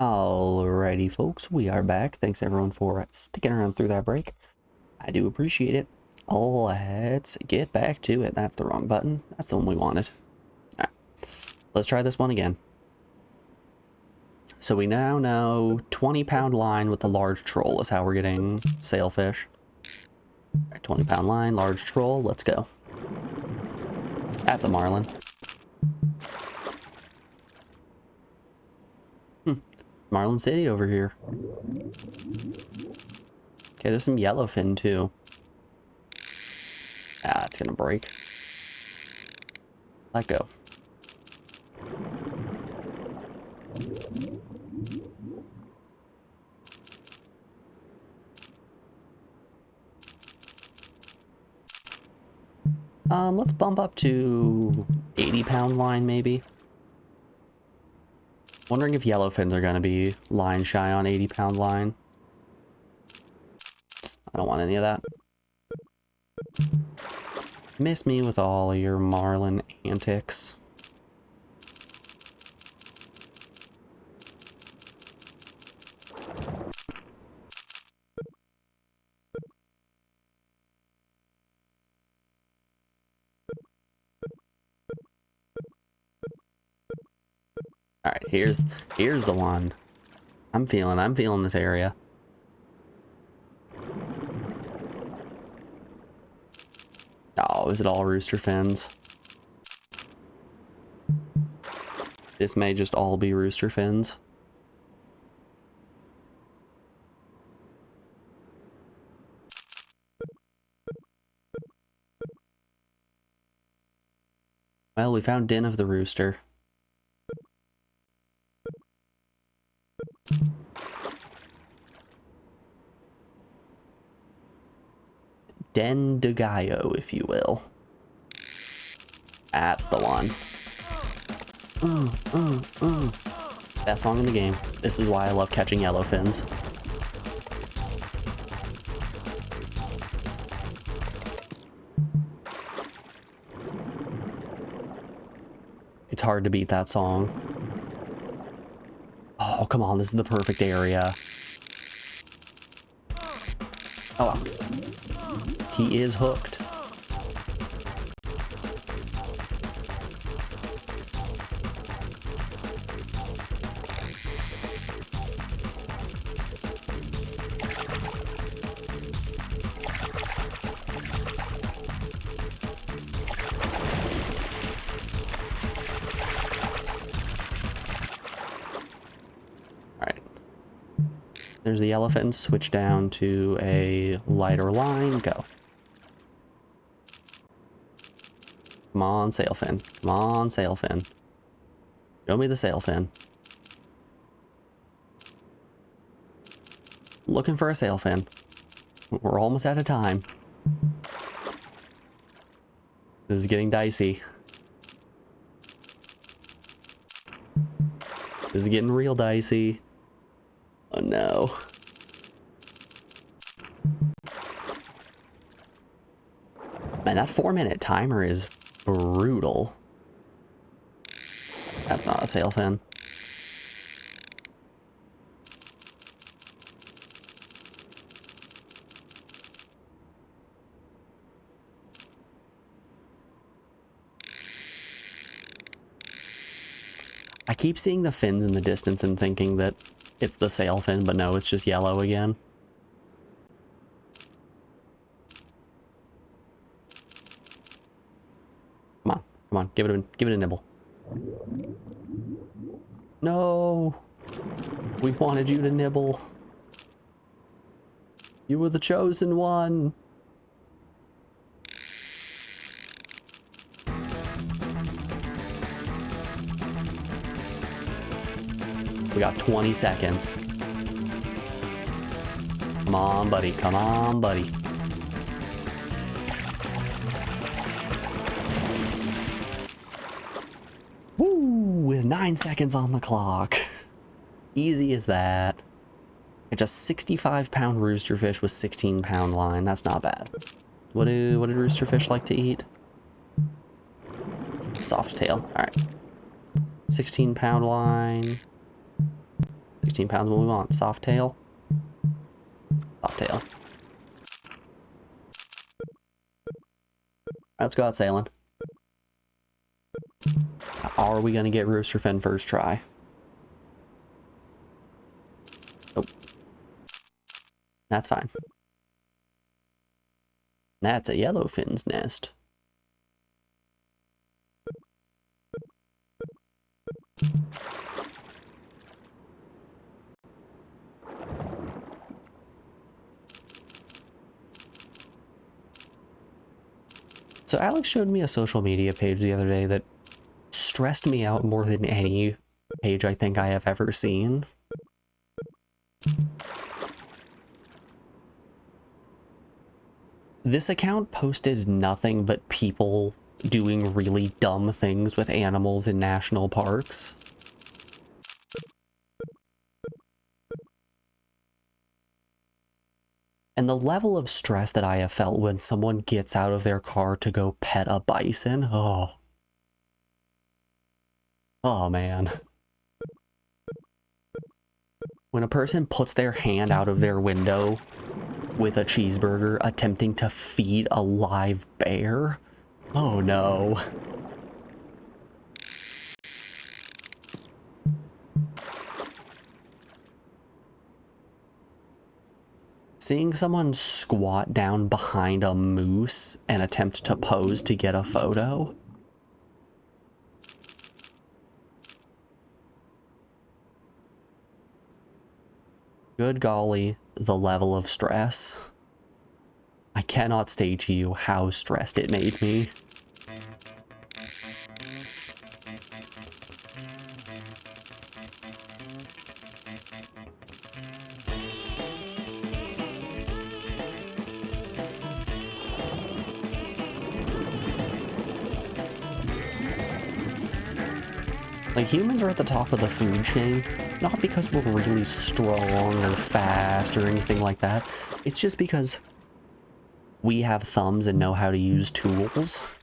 Alrighty, folks, we are back. Thanks everyone for sticking around through that break. I do appreciate it. Let's get back to it. That's the wrong button. That's the one we wanted. Alright, let's try this one again. So we now know 20-pound line with the large troll is how we're getting sailfish. Alright, 20-pound line, large troll, let's go. That's a marlin. Marlin City over here. Okay, there's some yellowfin too. Ah, it's gonna break. Let go. Let's bump up to 80-pound line maybe. Wondering if yellowfins are gonna be line shy on 80-pound line. I don't want any of that. Miss me with all your marlin antics. All right, here's the one. I'm feeling this area. Oh, is it all rooster fins? This may just all be rooster fins. Well, we found Den of the Rooster. Den de Gallo, if you will. That's the one. Best song in the game. This is why I love catching yellowfins. It's hard to beat that song. Oh, come on, this is the perfect area. Oh, well. He is hooked. There's the elephant. Switch down to a lighter line. Go. Come on, sailfin. Come on, sailfin. Show me the sailfin. Looking for a sailfin. We're almost out of time. This is getting dicey. This is getting real dicey. Oh no. Man, that 4-minute timer is brutal. That's not a sailfin. I keep seeing the fins in the distance and thinking that it's the sailfin, but no, it's just yellow again. Come on, give it a nibble. No, we wanted you to nibble. You were the chosen one. We got 20 seconds. Come on, buddy. Come on, buddy. Woo! With 9 seconds on the clock. Easy as that. Just 65-pound roosterfish with 16-pound line. That's not bad. What did roosterfish like to eat? Soft tail. All right. 16-pound line. 16 pounds, what we want? Soft tail? Soft tail. Let's go out sailing. Are we gonna get rooster fin first try? Nope. That's fine. That's a yellowfin's nest. So Alex showed me a social media page the other day that stressed me out more than any page I think I have ever seen. This account posted nothing but people doing really dumb things with animals in national parks. And the level of stress that I have felt when someone gets out of their car to go pet a bison, oh man. When a person puts their hand out of their window with a cheeseburger attempting to feed a live bear, oh no. Seeing someone squat down behind a moose and attempt to pose to get a photo. Good golly, the level of stress. I cannot state to you how stressed it made me. Like, humans are at the top of the food chain, not because we're really strong or fast or anything like that. It's just because we have thumbs and know how to use tools.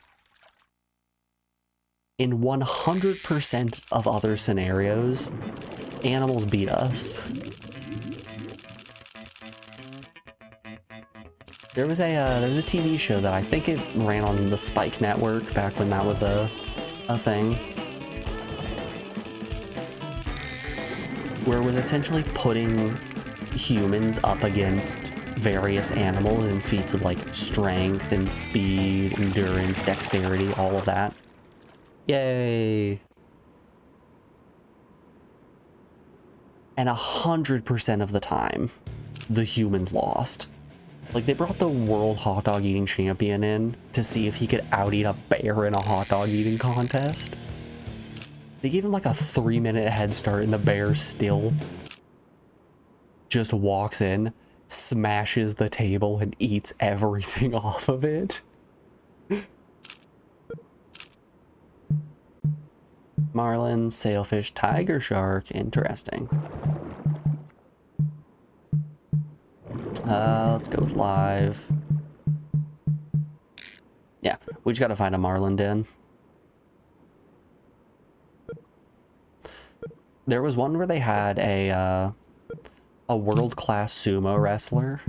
In 100% of other scenarios, animals beat us. There was a TV show that I think it ran on the Spike Network back when that was a thing, where it was essentially putting humans up against various animals in feats of like strength and speed, endurance, dexterity, all of that. Yay! And 100% of the time, the humans lost. Like, they brought the world hot dog eating champion in to see if he could out-eat a bear in a hot dog eating contest. They gave him like a 3-minute head start, and the bear still just walks in, smashes the table, and eats everything off of it. Marlin, sailfish, tiger shark. Interesting. Let's go with live. Yeah, we just gotta find a marlin den. There was one where they had a world-class sumo wrestler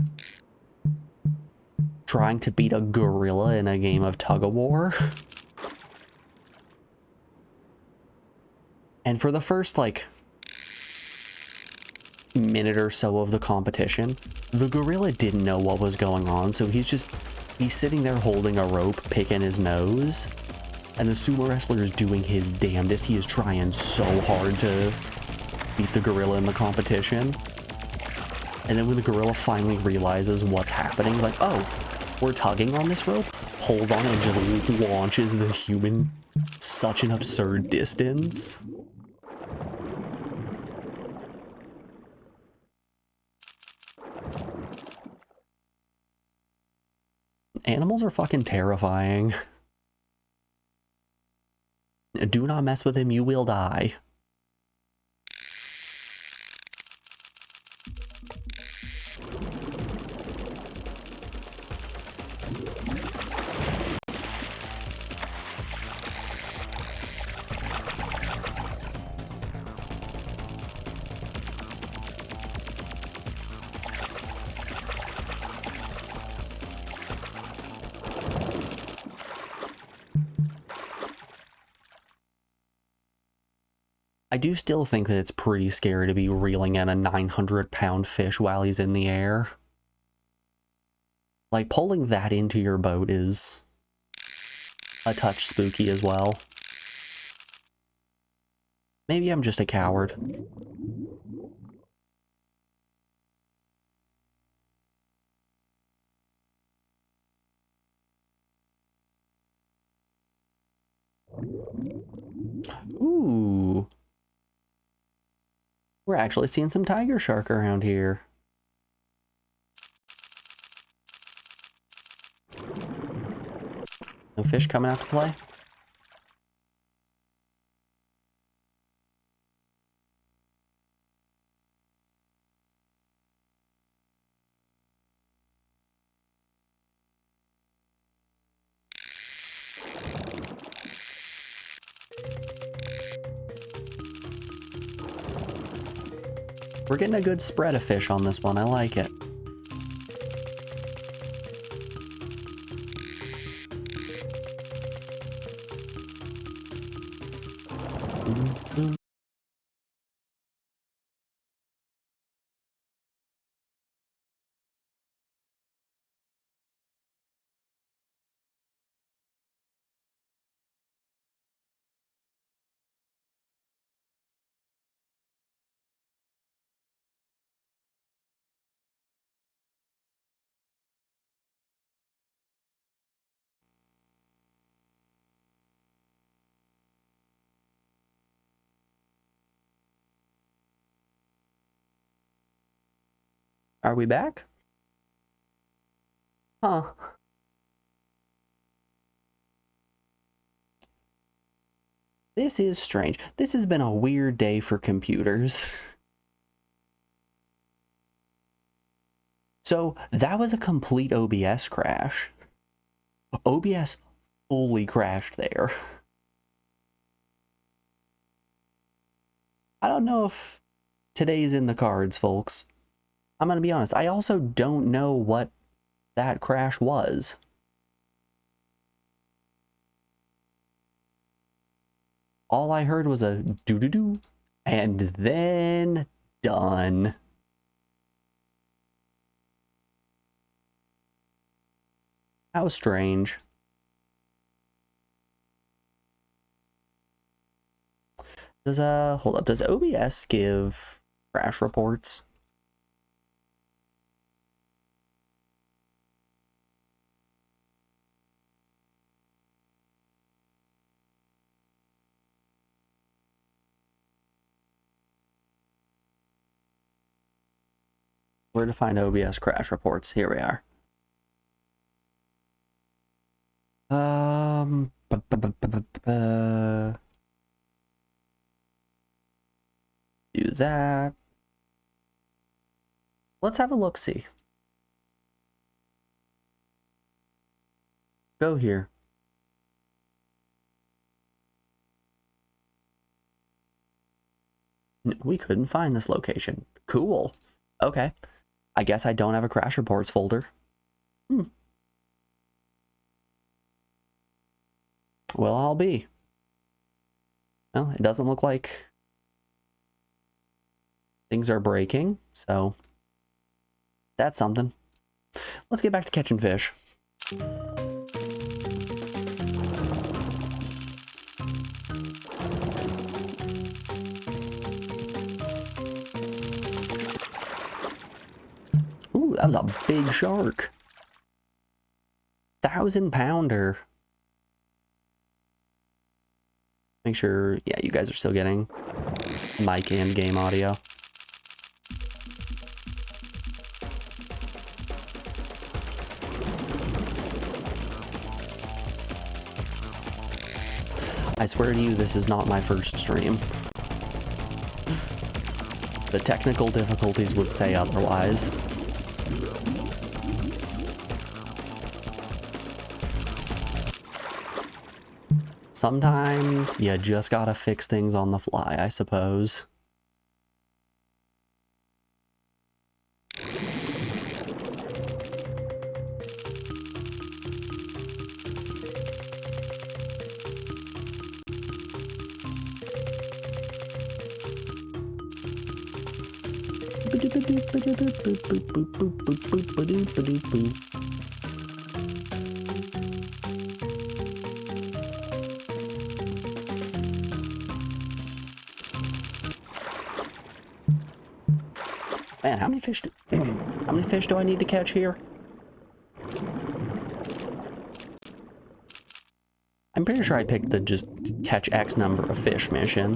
trying to beat a gorilla in a game of tug-of-war. And for the first, like, minute or so of the competition, the gorilla didn't know what was going on, so he's sitting there holding a rope, picking his nose, and the sumo wrestler is doing his damnedest. He is trying so hard to beat the gorilla in the competition. And then when the gorilla finally realizes what's happening, he's like, oh, we're tugging on this rope, pulls on it, and just launches the human such an absurd distance. Animals are fucking terrifying. Do not mess with him, you will die. I do still think that it's pretty scary to be reeling in a 900-pound fish while he's in the air. Like, pulling that into your boat is a touch spooky as well. Maybe I'm just a coward. Ooh. We're actually seeing some tiger shark around here. No fish coming out to play? We're getting a good spread of fish on this one. I like it. Are we back? Huh. This is strange. This has been a weird day for computers. So, that was a complete OBS crash. OBS fully crashed there. I don't know if today's in the cards, folks. I'm gonna be honest, I also don't know what that crash was. All I heard was a doo-doo-doo, and then done. How strange. Does, hold up, does OBS give crash reports? Where to find OBS crash reports? Here we are. Do that. Let's have a look-see. Go here. We couldn't find this location. Cool. Okay. I guess I don't have a crash reports folder. Well, I'll be. Well, it doesn't look like things are breaking, so that's something. Let's get back to catching fish. Ooh, that was a big shark. 1,000-pounder. Make sure, yeah, you guys are still getting mic and game audio. I swear to you, this is not my first stream. The technical difficulties would say otherwise. Sometimes you just gotta fix things on the fly, I suppose. Man, how many fish do I need to catch here? I'm pretty sure I picked the just catch X number of fish mission.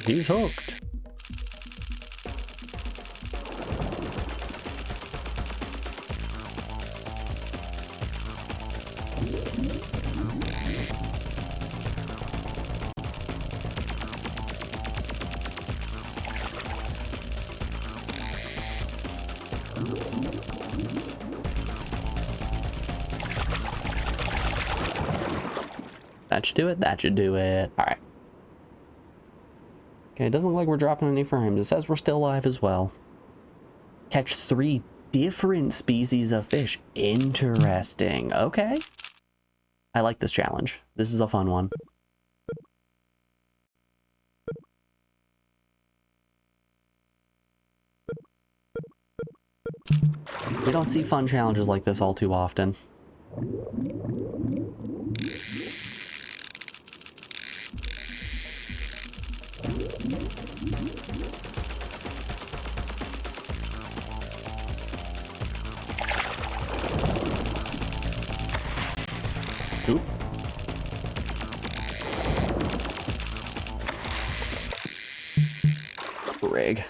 He's hooked. That should do it. That should do it. All right. Okay, it doesn't look like we're dropping any frames. It says we're still alive as well. Catch 3 different species of fish. Interesting. Okay. I like this challenge. This is a fun one. We don't see fun challenges like this all too often. Oop. Rig.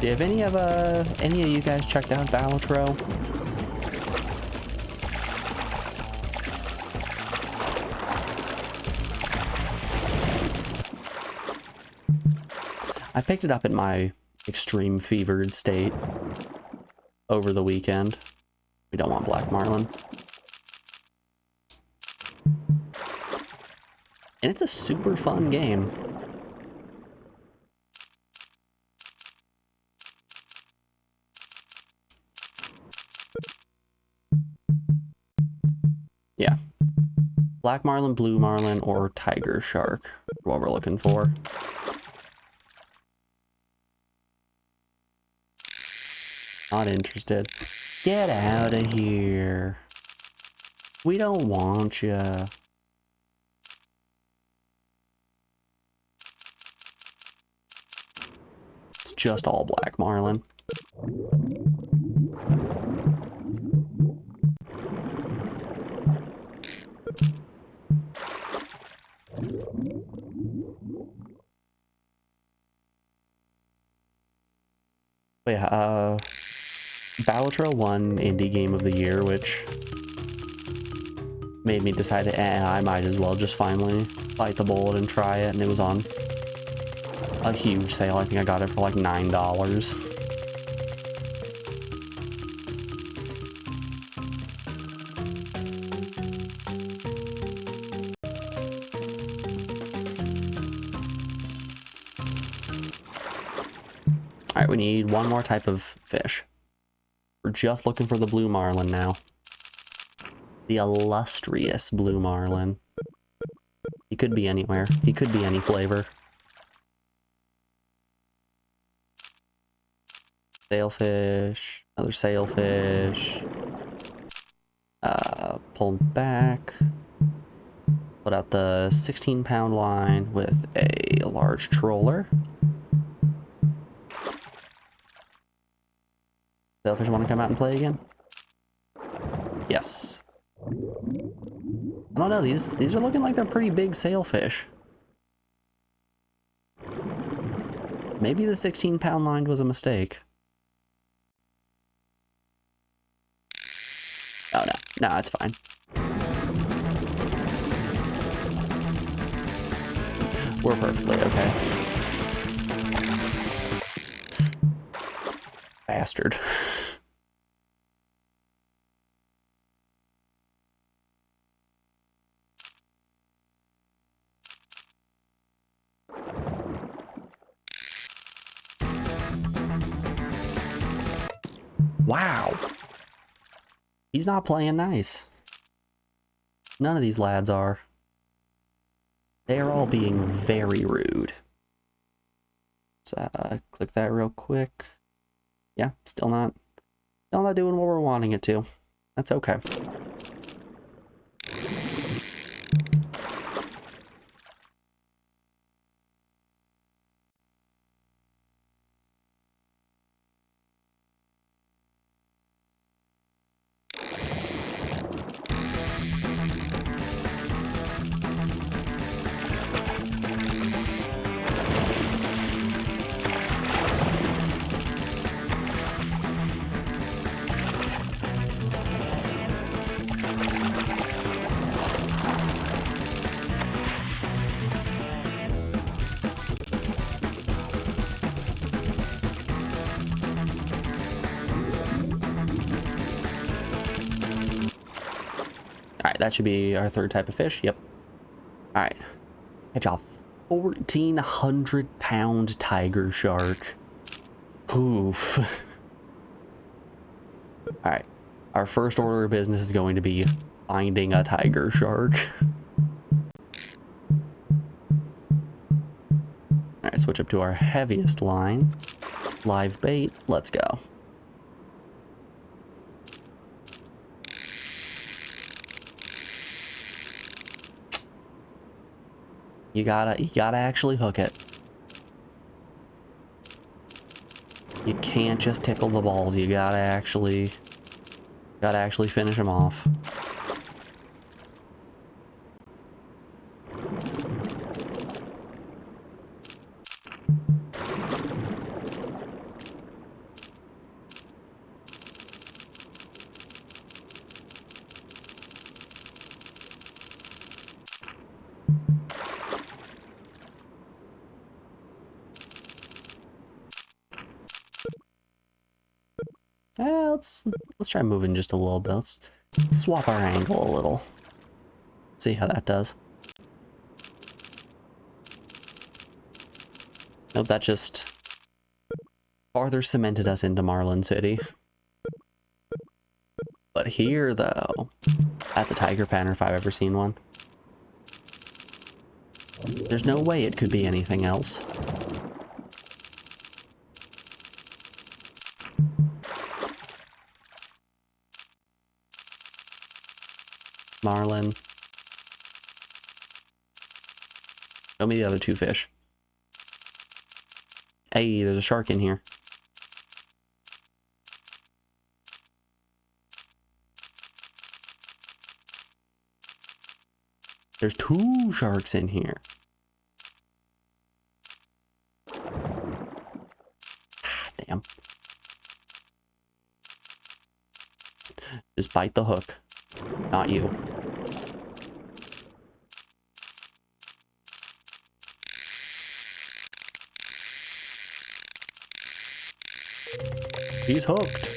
Have any of you guys checked out Balatro? I picked it up in my extreme fevered state over the weekend. We don't want black marlin. And it's a super fun game. Yeah. Black marlin, blue marlin, or tiger shark is what we're looking for. Not interested. Get out of here. We don't want you. It's just all black marlin. But yeah, Balatro won Indie Game of the Year, which made me decide I might as well just finally bite the bullet and try it, and it was on a huge sale. I think I got it for like $9. All right, we need one more type of fish. We're just looking for the blue marlin now. The illustrious blue marlin. He could be anywhere. He could be any flavor. Sailfish. Another sailfish. Pull back. Put out the 16-pound line with a large troller. Sailfish want to come out and play again? Yes. I don't know, these are looking like they're pretty big sailfish. Maybe the 16-pound line was a mistake. Oh no, no, it's fine. We're perfectly okay. Bastard. Wow. He's not playing nice. None of these lads are. They are all being very rude. So, click that real quick. Yeah, still not doing what we're wanting it to. That's okay. Alright, that should be our third type of fish. Yep. Alright. Catch a 1,400-pound tiger shark. Oof. Alright. Our first order of business is going to be finding a tiger shark. Alright, switch up to our heaviest line. Live bait. Let's go. You gotta actually hook it. You can't just tickle the balls. You gotta actually finish them off. Let's try moving just a little bit. Let's swap our angle a little. See how that does. Nope, that just farther cemented us into Marlin City. But here, though, that's a tiger pattern if I've ever seen one. There's no way it could be anything else. Marlin. Show me the other two fish. Hey, there's a shark in here. There's two sharks in here. Damn. Just bite the hook. Not you. He's hooked.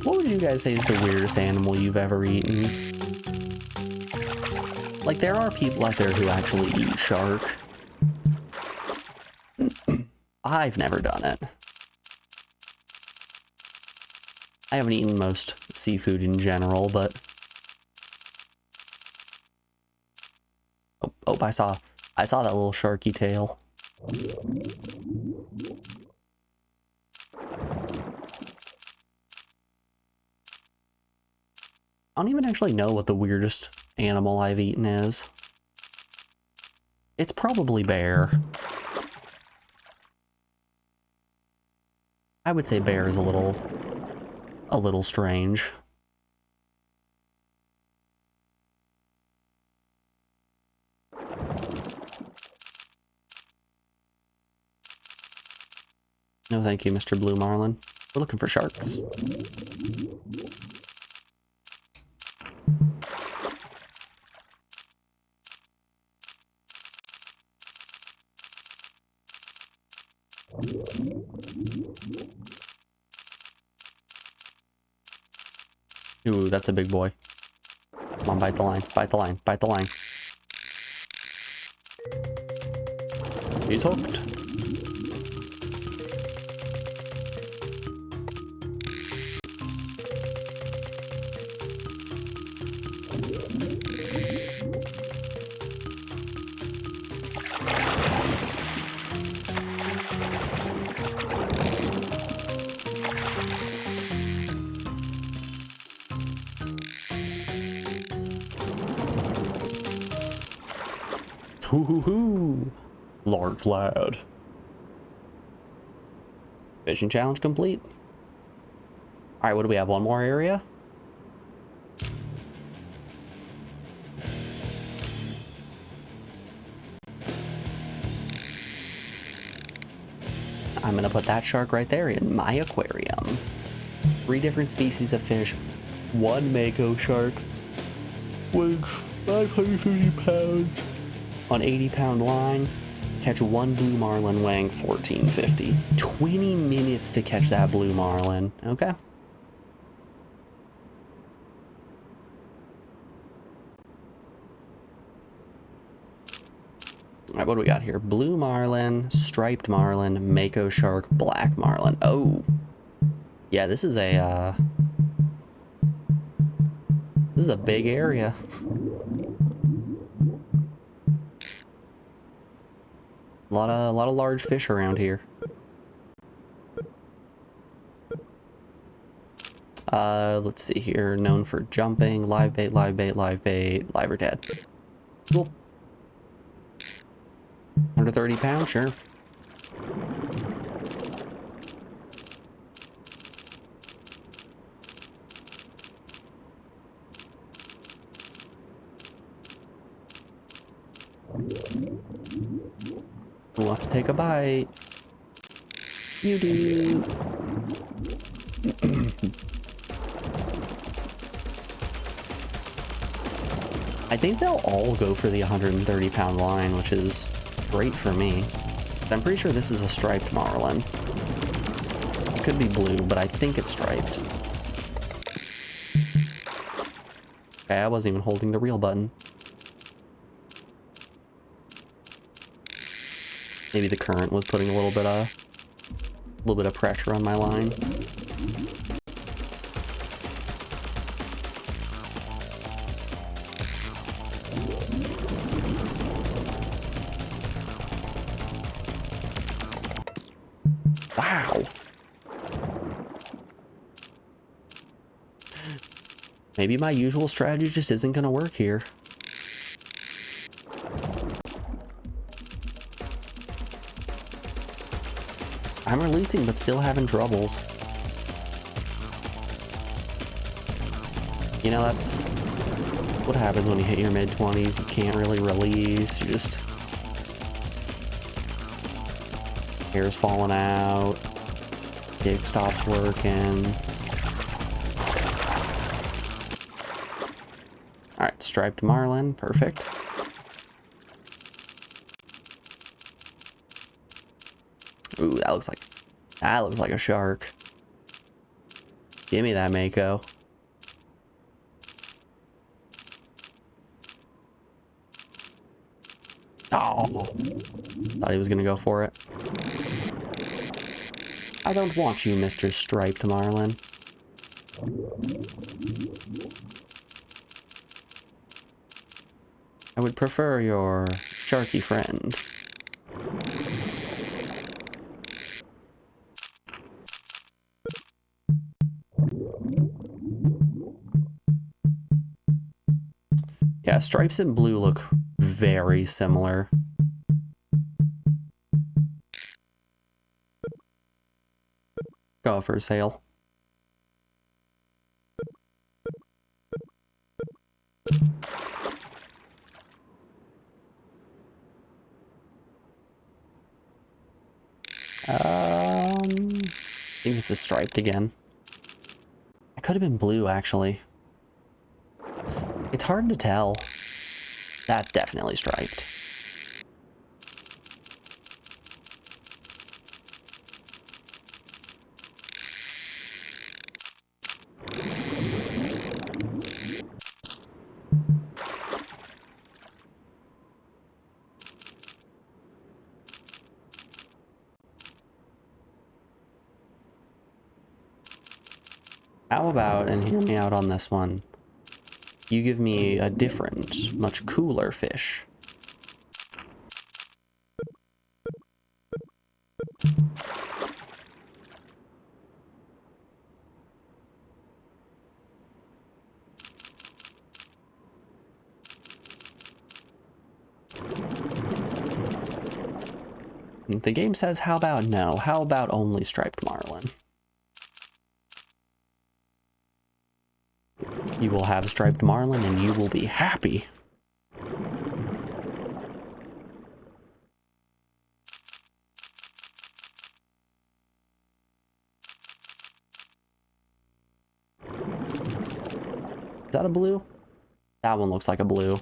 What would you guys say is the weirdest animal you've ever eaten? Like, there are people out there who actually eat shark. I've never done it. I haven't eaten most seafood in general, but... Oh, I saw that little sharky tail. I don't even actually know what the weirdest animal I've eaten is. It's probably bear. I would say bear is a little strange. No thank you, Mr. Blue Marlin. We're looking for sharks. Ooh, that's a big boy. Come on, bite the line, bite the line, bite the line. He's hooked. Hoo-hoo-hoo! Large lad. Fishing challenge complete. Alright, what do we have? One more area? I'm gonna put that shark right there in my aquarium. 3 different species of fish. 1 mako shark. Weighs 550 pounds. On 80-pound line. Catch 1 blue marlin weighing 1450. 20 minutes to catch that blue marlin. Okay. Alright, what do we got here? Blue marlin, striped marlin, mako shark, black marlin. Oh. Yeah, this is a big area. A lot of large fish around here. Let's see here. Known for jumping, live bait, live bait, live bait, live or dead. Cool. Under 30 pounds, sure. Who wants to take a bite? You do. I think they'll all go for the 130-pound line, which is great for me. I'm pretty sure this is a striped marlin. It could be blue, but I think it's striped. Okay, I wasn't even holding the reel button. Maybe the current was putting a little bit of pressure on my line. Wow. Maybe my usual strategy just isn't gonna work here. I'm releasing, but still having troubles. You know, that's what happens when you hit your mid-20s. You can't really release. You just... hair's falling out. Jig stops working. Alright, striped marlin. Perfect. Ooh, that looks like a shark. Give me that mako. Oh, thought he was gonna go for it. I don't want you, Mr. Striped Marlin. I would prefer your sharky friend. Yeah, stripes and blue look very similar. Go for a sail. I think this is striped again. It could have been blue, actually. It's hard to tell. That's definitely striped. How about, and hear me out on this one, you give me a different, much cooler fish. The game says, how about no? How about only striped marlin? You will have striped marlin and you will be happy. Is that a blue? That one looks like a blue.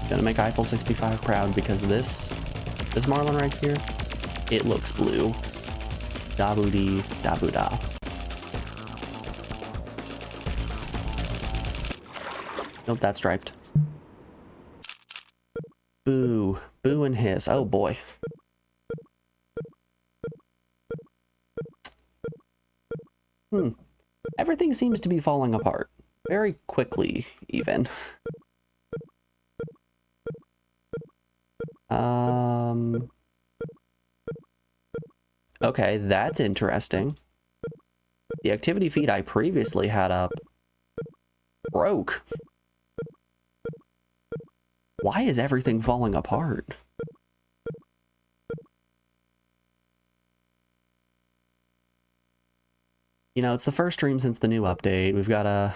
Gonna make Eiffel 65 proud because this marlin right here, it looks blue. Da-boo-dee, da-boo-da. Nope, that's striped. Boo. Boo and hiss. Oh boy. Everything seems to be falling apart. Very quickly, even. Okay, that's interesting. The activity feed I previously had up broke. Why is everything falling apart? You know, it's the first stream since the new update. We've got a...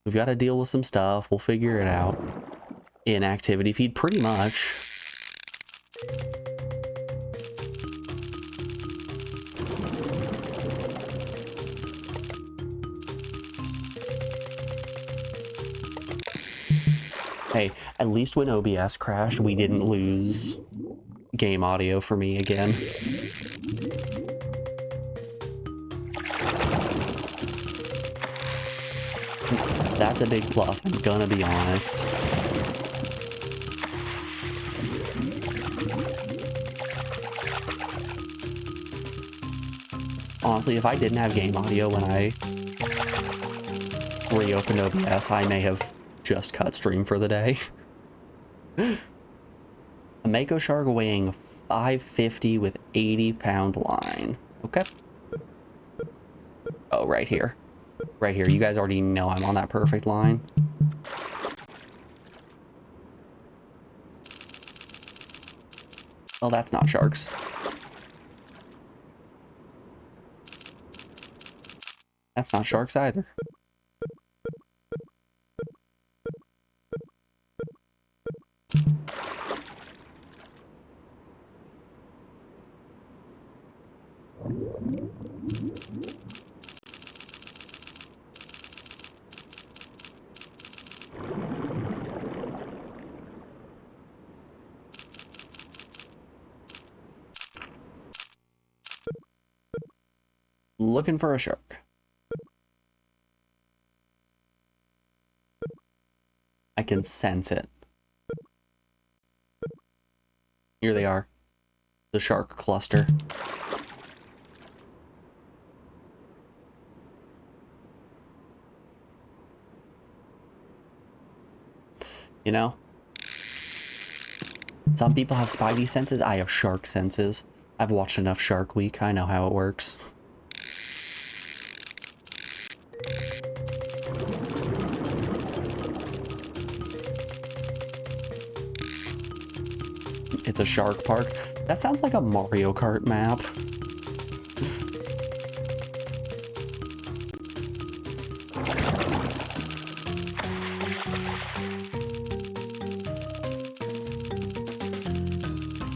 We've got to deal with some stuff. We'll figure it out. In activity feed, pretty much. Hey, at least when OBS crashed, we didn't lose game audio for me again. That's a big plus, I'm gonna be honest. Honestly, if I didn't have game audio when I reopened OBS, I may have just cut stream for the day. A Mako shark weighing 550 with 80-pound line. Okay. Oh, right here. Right here. You guys already know I'm on that perfect line. Well, that's not sharks. That's not sharks either. Looking for a shark. I can sense it. Here they are. The shark cluster. You know? Some people have spidey senses. I have shark senses. I've watched enough Shark Week. I know how it works. It's a shark park. That sounds like a Mario Kart map.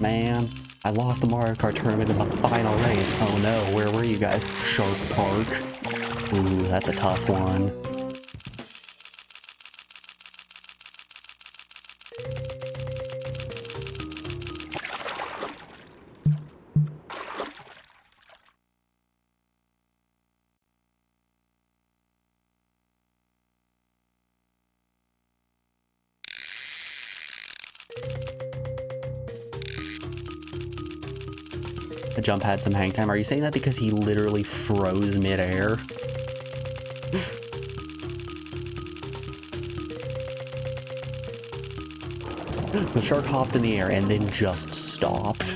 Man, I lost the Mario Kart tournament in the final race. Oh no, where were you guys? Shark Park. Ooh, that's a tough one. The jump had some hang time. Are you saying that because he literally froze midair? The shark hopped in the air and then just stopped.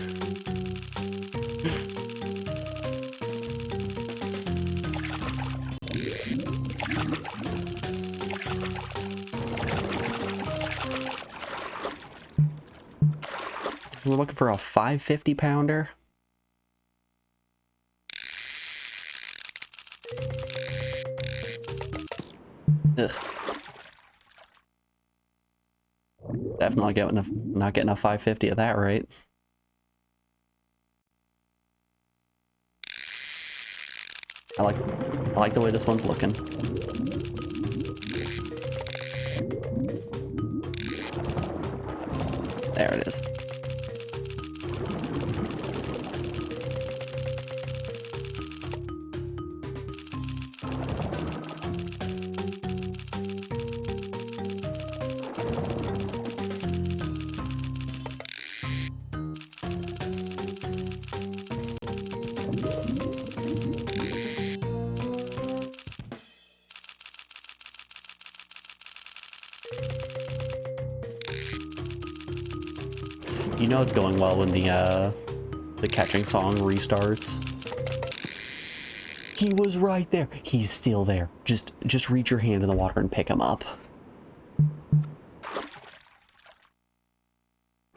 We're looking for a 550 pounder. Ugh. Definitely not getting a 550 at that rate. I like the way this one's looking. There it is. You know it's going well when the catching song restarts. He was right there. He's still there. Just reach your hand in the water and pick him up.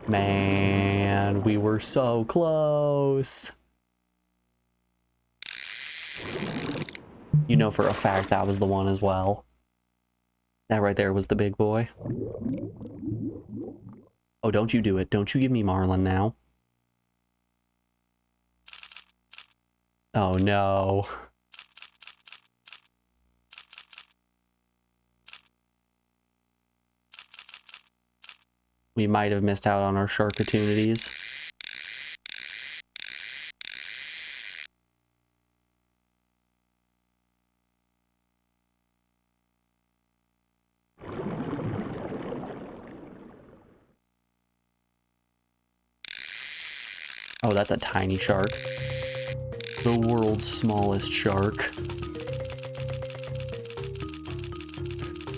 Man, we were so close. You know for a fact that was the one as well. That right there was the big boy. Oh, don't you do it. Don't you give me Marlin now. Oh, no. We might have missed out on our shark opportunities. Oh, that's a tiny shark. The world's smallest shark.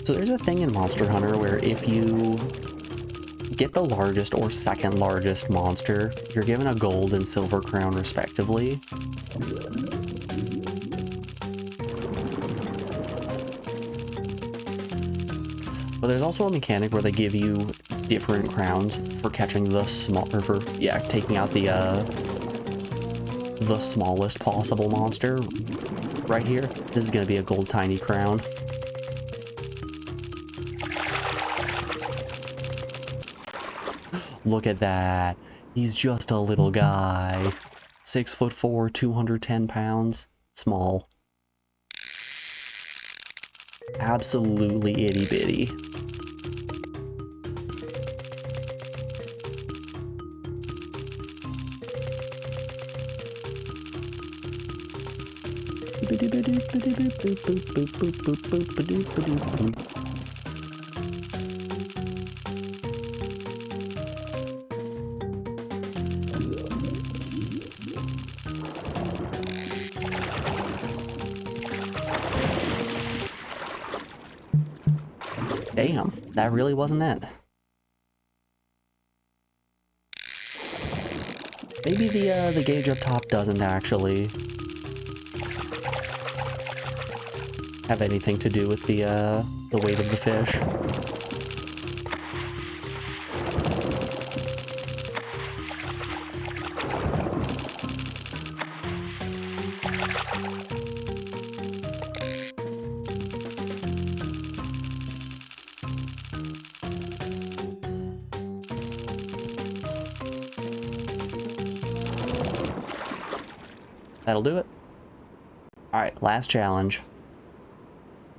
So there's a thing in Monster Hunter where if you get the largest or second largest monster, you're given a gold and silver crown respectively. But there's also a mechanic where they give you different crowns for catching the taking out the smallest possible monster. Right here, this is gonna be a gold tiny crown. Look at that. He's just a little guy. 6'4", 210 pounds. Small. Absolutely itty bitty. Damn, that really wasn't it. Maybe the gauge up top doesn't actually have anything to do with the weight of the fish. That'll do it. All right, last challenge.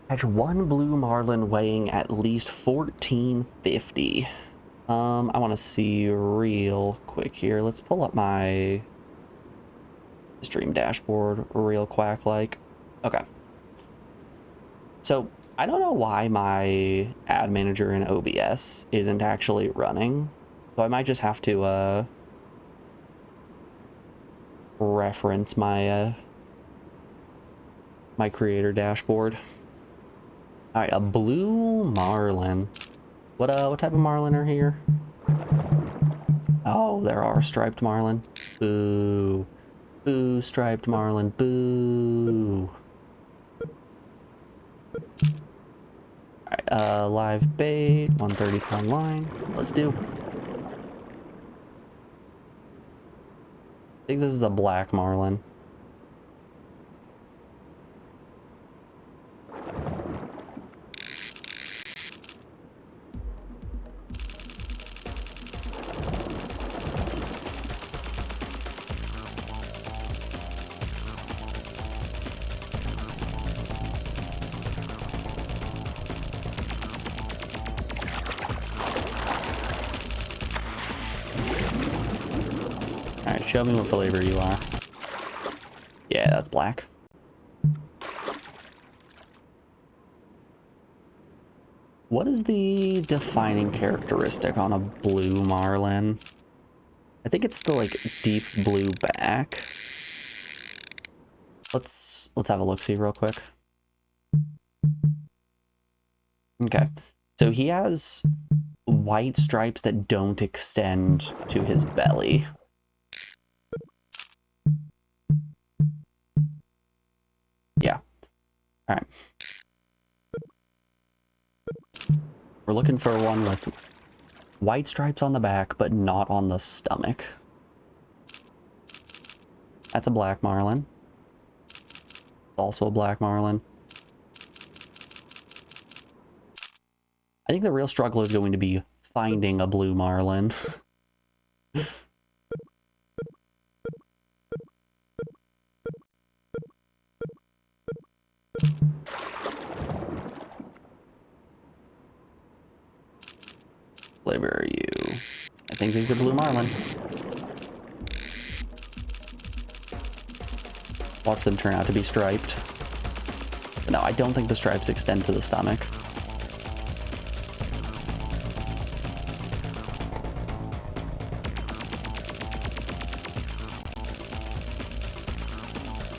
Catch one blue marlin weighing at least 1450. I want to see real quick here. Let's pull up my stream dashboard real quack-like. Okay. So I don't know why my ad manager in OBS isn't actually running. So I might just have to reference my my creator dashboard. All right, a blue marlin. What type of marlin are here? Oh, there are striped marlin. Boo. Boo, striped marlin. Boo. Alright, live bait, 130-pound line. Let's do. I think this is a black marlin. Alright, show me what flavor you are. Yeah, that's black. What is the defining characteristic on a blue marlin? I think it's the like deep blue back. Let's have a look-see real quick. Okay, so he has white stripes that don't extend to his belly. Yeah. All right. We're looking for one with white stripes on the back, but not on the stomach. That's a black marlin. Also a black marlin. I think the real struggle is going to be finding a blue marlin. Flavor are you? I think these are blue marlin. Watch them turn out to be striped. But no, I don't think the stripes extend to the stomach.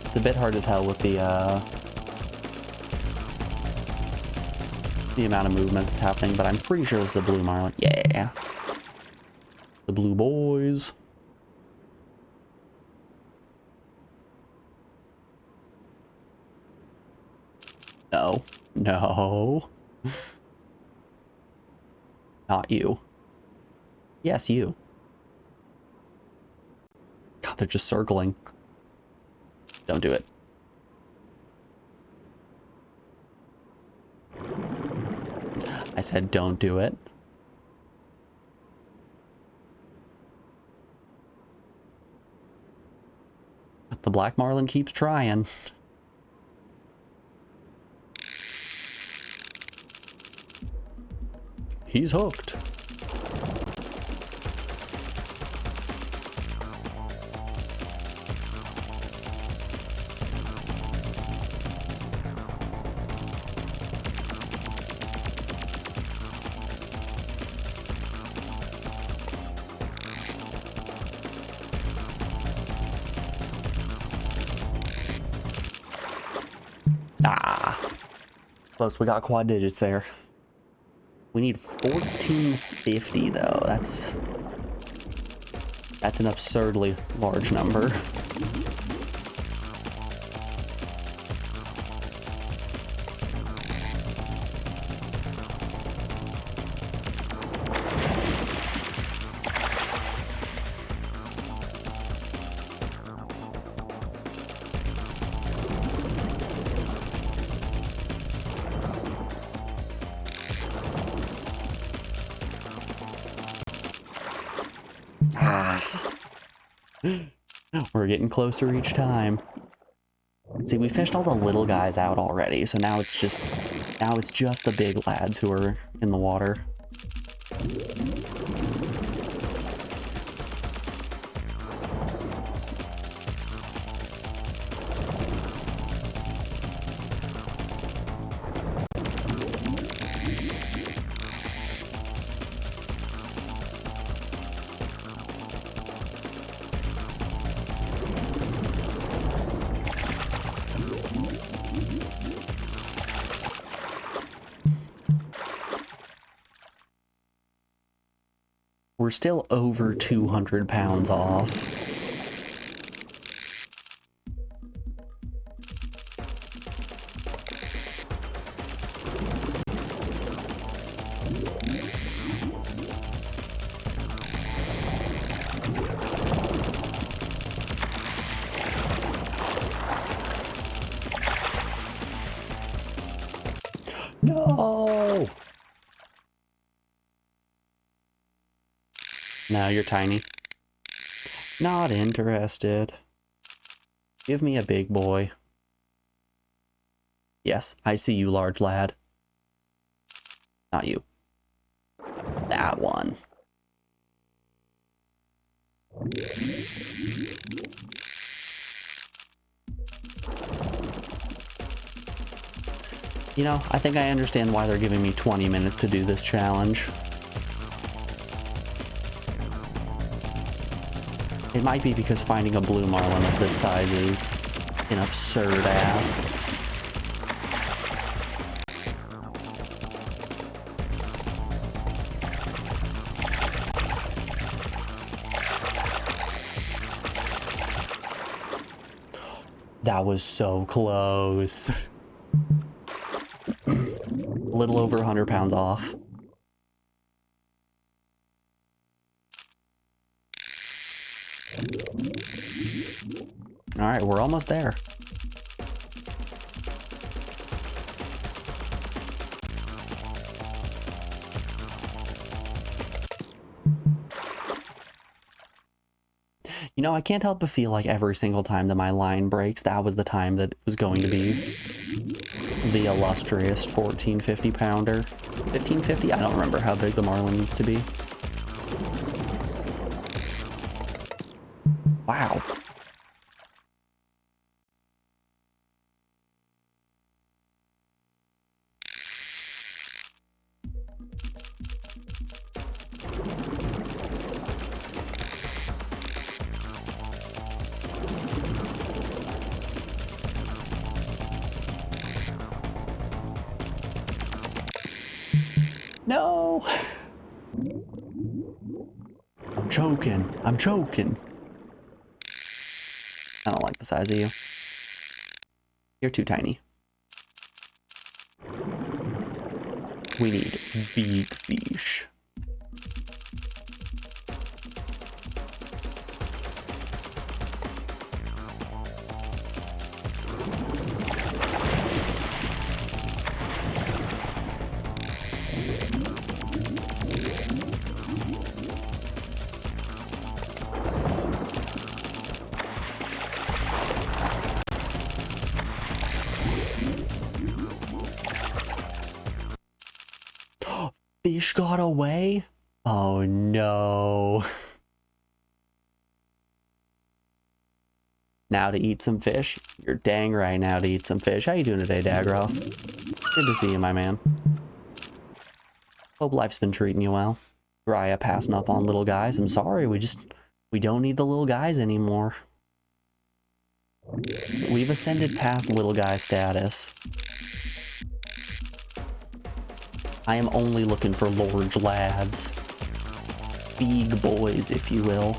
It's a bit hard to tell with the amount of movement that's happening, but I'm pretty sure this is a blue marlin. Yeah. The blue boys. No. No. Not you. Yes, you. God, they're just circling. Don't do it. I said don't do it. The black marlin keeps trying. He's hooked. Ah. Close, we got quad digits there. We need 1450 though. That's an absurdly large number. We're getting closer each time. See, we fished all the little guys out already, so now it's just the big lads who are in the water. We're still over 200 pounds off. No! No, you're tiny. Not interested. Give me a big boy. Yes, I see you, large lad. Not you. That one. You know, I think I understand why they're giving me 20 minutes to do this challenge. It might be because finding a blue marlin of this size is an absurd ask. That was so close. A little over 100 pounds off. All right, we're almost there. You know, I can't help but feel like every single time that my line breaks, that was the time that it was going to be the illustrious 1450 pounder. 1550? I don't remember how big the marlin needs to be. Wow. No! I'm choking. I'm choking. I don't like the size of you. You're too tiny. We need big fish. Fish got away? Oh no. Now to eat some fish? You're dang right now to eat some fish. How you doing today, Dagroth? Good to see you, my man. Hope life's been treating you well. Raya passing up on little guys. I'm sorry, we don't need the little guys anymore. We've ascended past little guy status. I am only looking for large lads. Big boys, if you will.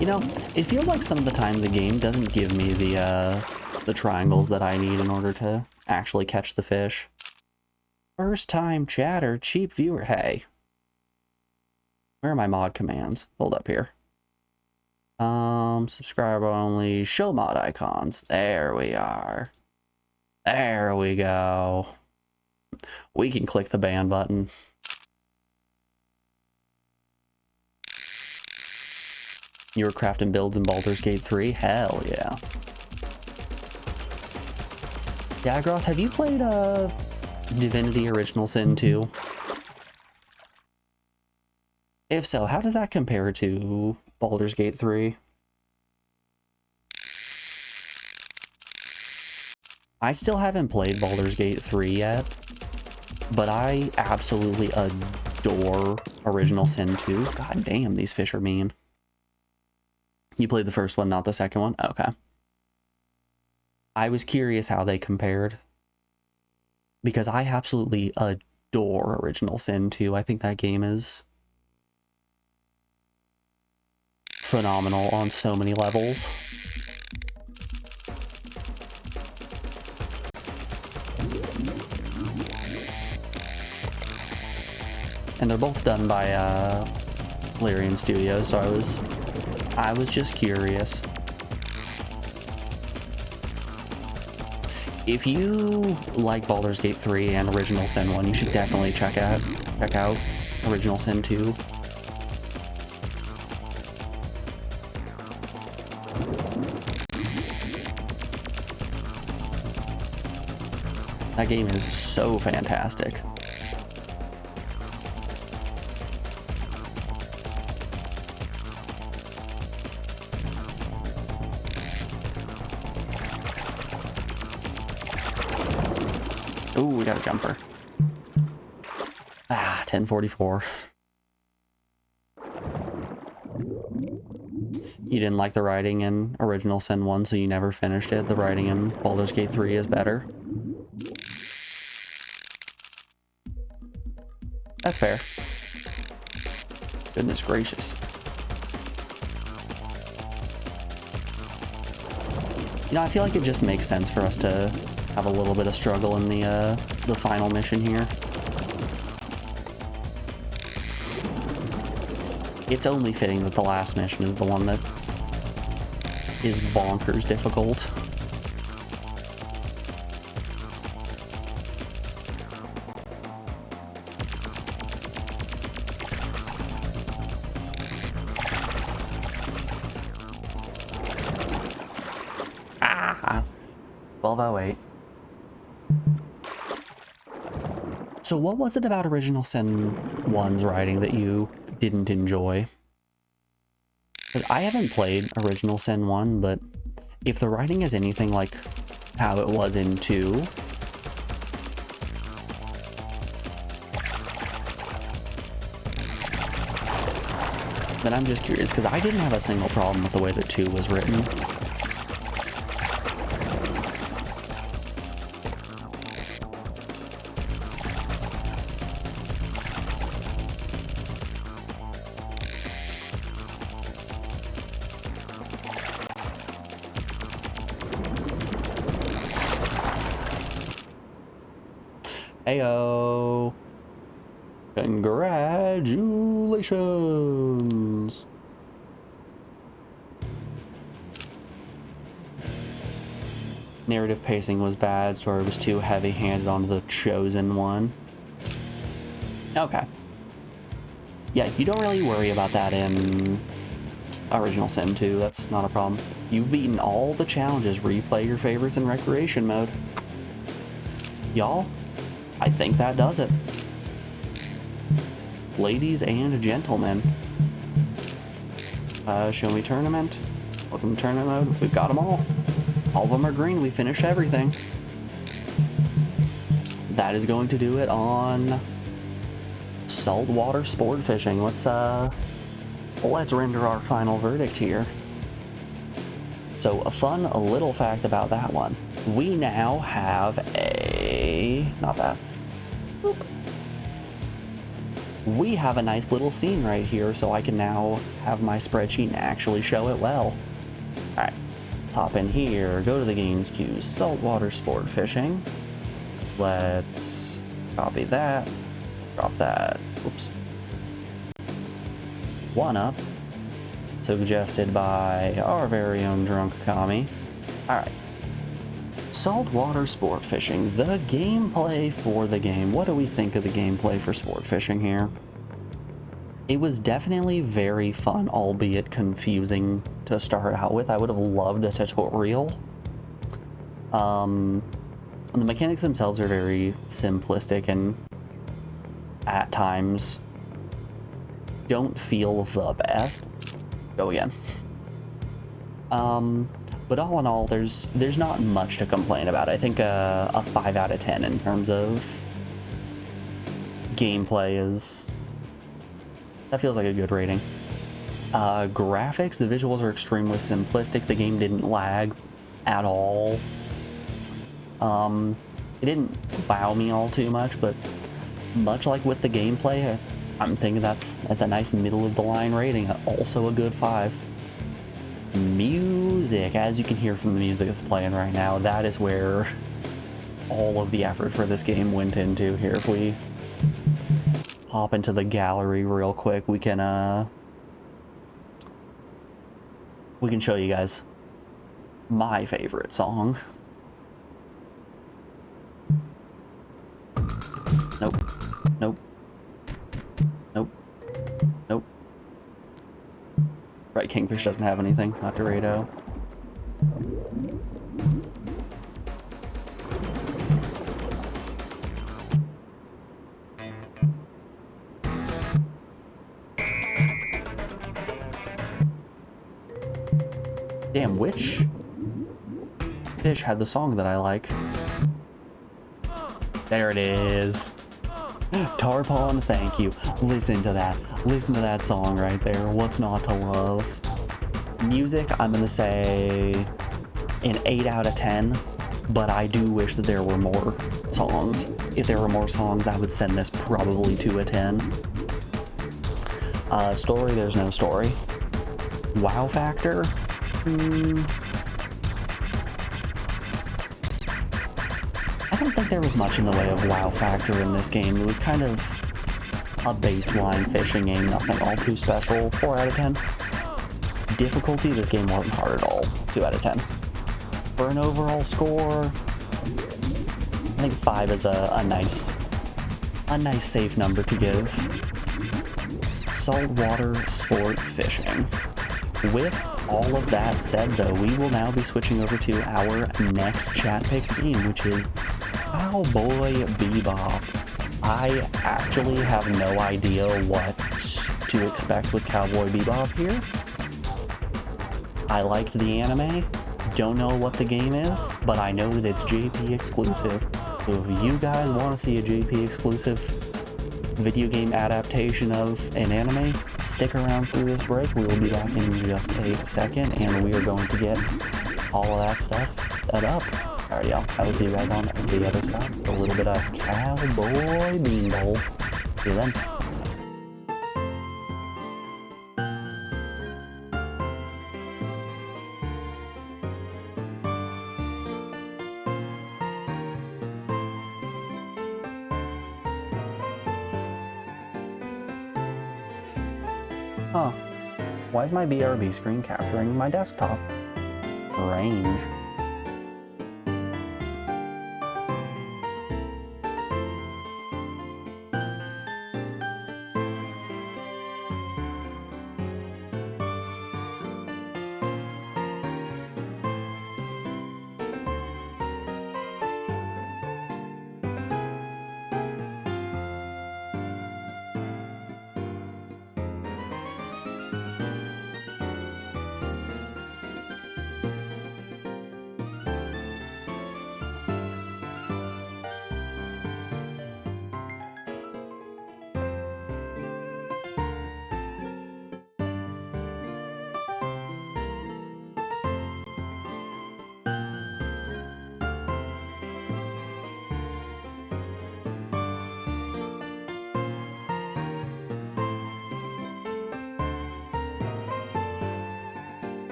You know, it feels like some of the time the game doesn't give me the triangles that I need in order to actually catch the fish. First time chatter, cheap viewer, hey. Where are my mod commands? Hold up here. Subscriber only, show mod icons. There we are. There we go. We can click the ban button. You were crafting builds in Baldur's Gate 3? Hell yeah. Dagroth, have you played Divinity Original Sin 2? If so, how does that compare to Baldur's Gate 3? I still haven't played Baldur's Gate 3 yet, but I absolutely adore Original Sin 2. God damn, these fish are mean. You played the first one, not the second one? Okay. I was curious how they compared, because I absolutely adore Original Sin 2. I think that game is phenomenal on so many levels. And they're both done by Larian Studios, so I was just curious. If you like Baldur's Gate 3 and Original Sin 1, you should definitely check out Original Sin 2. That game is so fantastic. Ooh, we got a jumper. 1044. You didn't like the writing in Original Sin 1, so you never finished it. The writing in Baldur's Gate 3 is better. That's fair. Goodness gracious. You know, I feel like it just makes sense for us to have a little bit of struggle in the final mission here. It's only fitting that the last mission is the one that is bonkers difficult. Ah! 1208. So what was it about Original Sin 1's writing that you didn't enjoy? Because I haven't played Original Sin 1, but if the writing is anything like how it was in 2, then I'm just curious, because I didn't have a single problem with the way that 2 was written. Heyo! Congratulations! Narrative pacing was bad, story was too heavy-handed on the chosen one. Okay. Yeah, you don't really worry about that in Original Sin 2, that's not a problem. You've beaten all the challenges where you play your favorites in recreation mode. Y'all, I think that does it. Ladies and gentlemen. Show me tournament. Welcome to tournament mode. We've got them all. All of them are green. We finished everything. That is going to do it on Saltwater Sportfishing. Let's render our final verdict here. So a fun little fact about that one. We now have not that. Boop. We have a nice little scene right here, so I can now have my spreadsheet actually show it well. Alright, let's hop in here, go to the games queue, Saltwater Sportfishing. Let's copy that, drop that, oops. one up, suggested by our very own drunk Kami. Alright. Saltwater Sportfishing, the gameplay for the game. What do we think of the gameplay for sport fishing here? It was definitely very fun, albeit confusing to start out with. I would have loved a tutorial. The mechanics themselves are very simplistic and at times don't feel the best. Go again. But all in all, there's not much to complain about. I think a 5 out of 10 in terms of gameplay that feels like a good rating. Graphics, the visuals are extremely simplistic. The game didn't lag at all. It didn't wow me all too much, but much like with the gameplay, I'm thinking that's a nice middle of the line rating. Also a good 5. Music, as you can hear from the music that's playing right now, that is where all of the effort for this game went into. Here, if we hop into the gallery real quick, we can show you guys my favorite song. Nope. Nope. Nope. Nope. Right, Kingfish doesn't have anything, not Dorado. Damn, which fish had the song that I like? There it is. Tarpon, thank you. Listen to that. Listen to that song right there. What's not to love? Music, I'm gonna say an 8 out of 10, but I do wish that there were more songs. If there were more songs, I would send this probably to a 10. Story, there's no story. Wow factor? I don't think there was much in the way of wow factor in this game. It was kind of a baseline fishing game, nothing all too special. 4 out of 10. Difficulty, this game wasn't hard at all. 2 out of 10. For an overall score, I think 5 is a nice safe number to give. Saltwater sport fishing. With all of that said, though, we will now be switching over to our next chat pick theme, which is Cowboy Bebop. I actually have no idea what to expect with Cowboy Bebop here. I liked the anime, don't know what the game is, but I know that it's JP exclusive. So if you guys want to see a JP exclusive video game adaptation of an anime, stick around through this break. We will be back in just a second, and we are going to get all of that stuff set up. Alright, y'all. I will see you guys on the other side. A little bit of Cowboy Bean Bowl. See you then. Huh. Why is my BRB screen capturing my desktop? Range.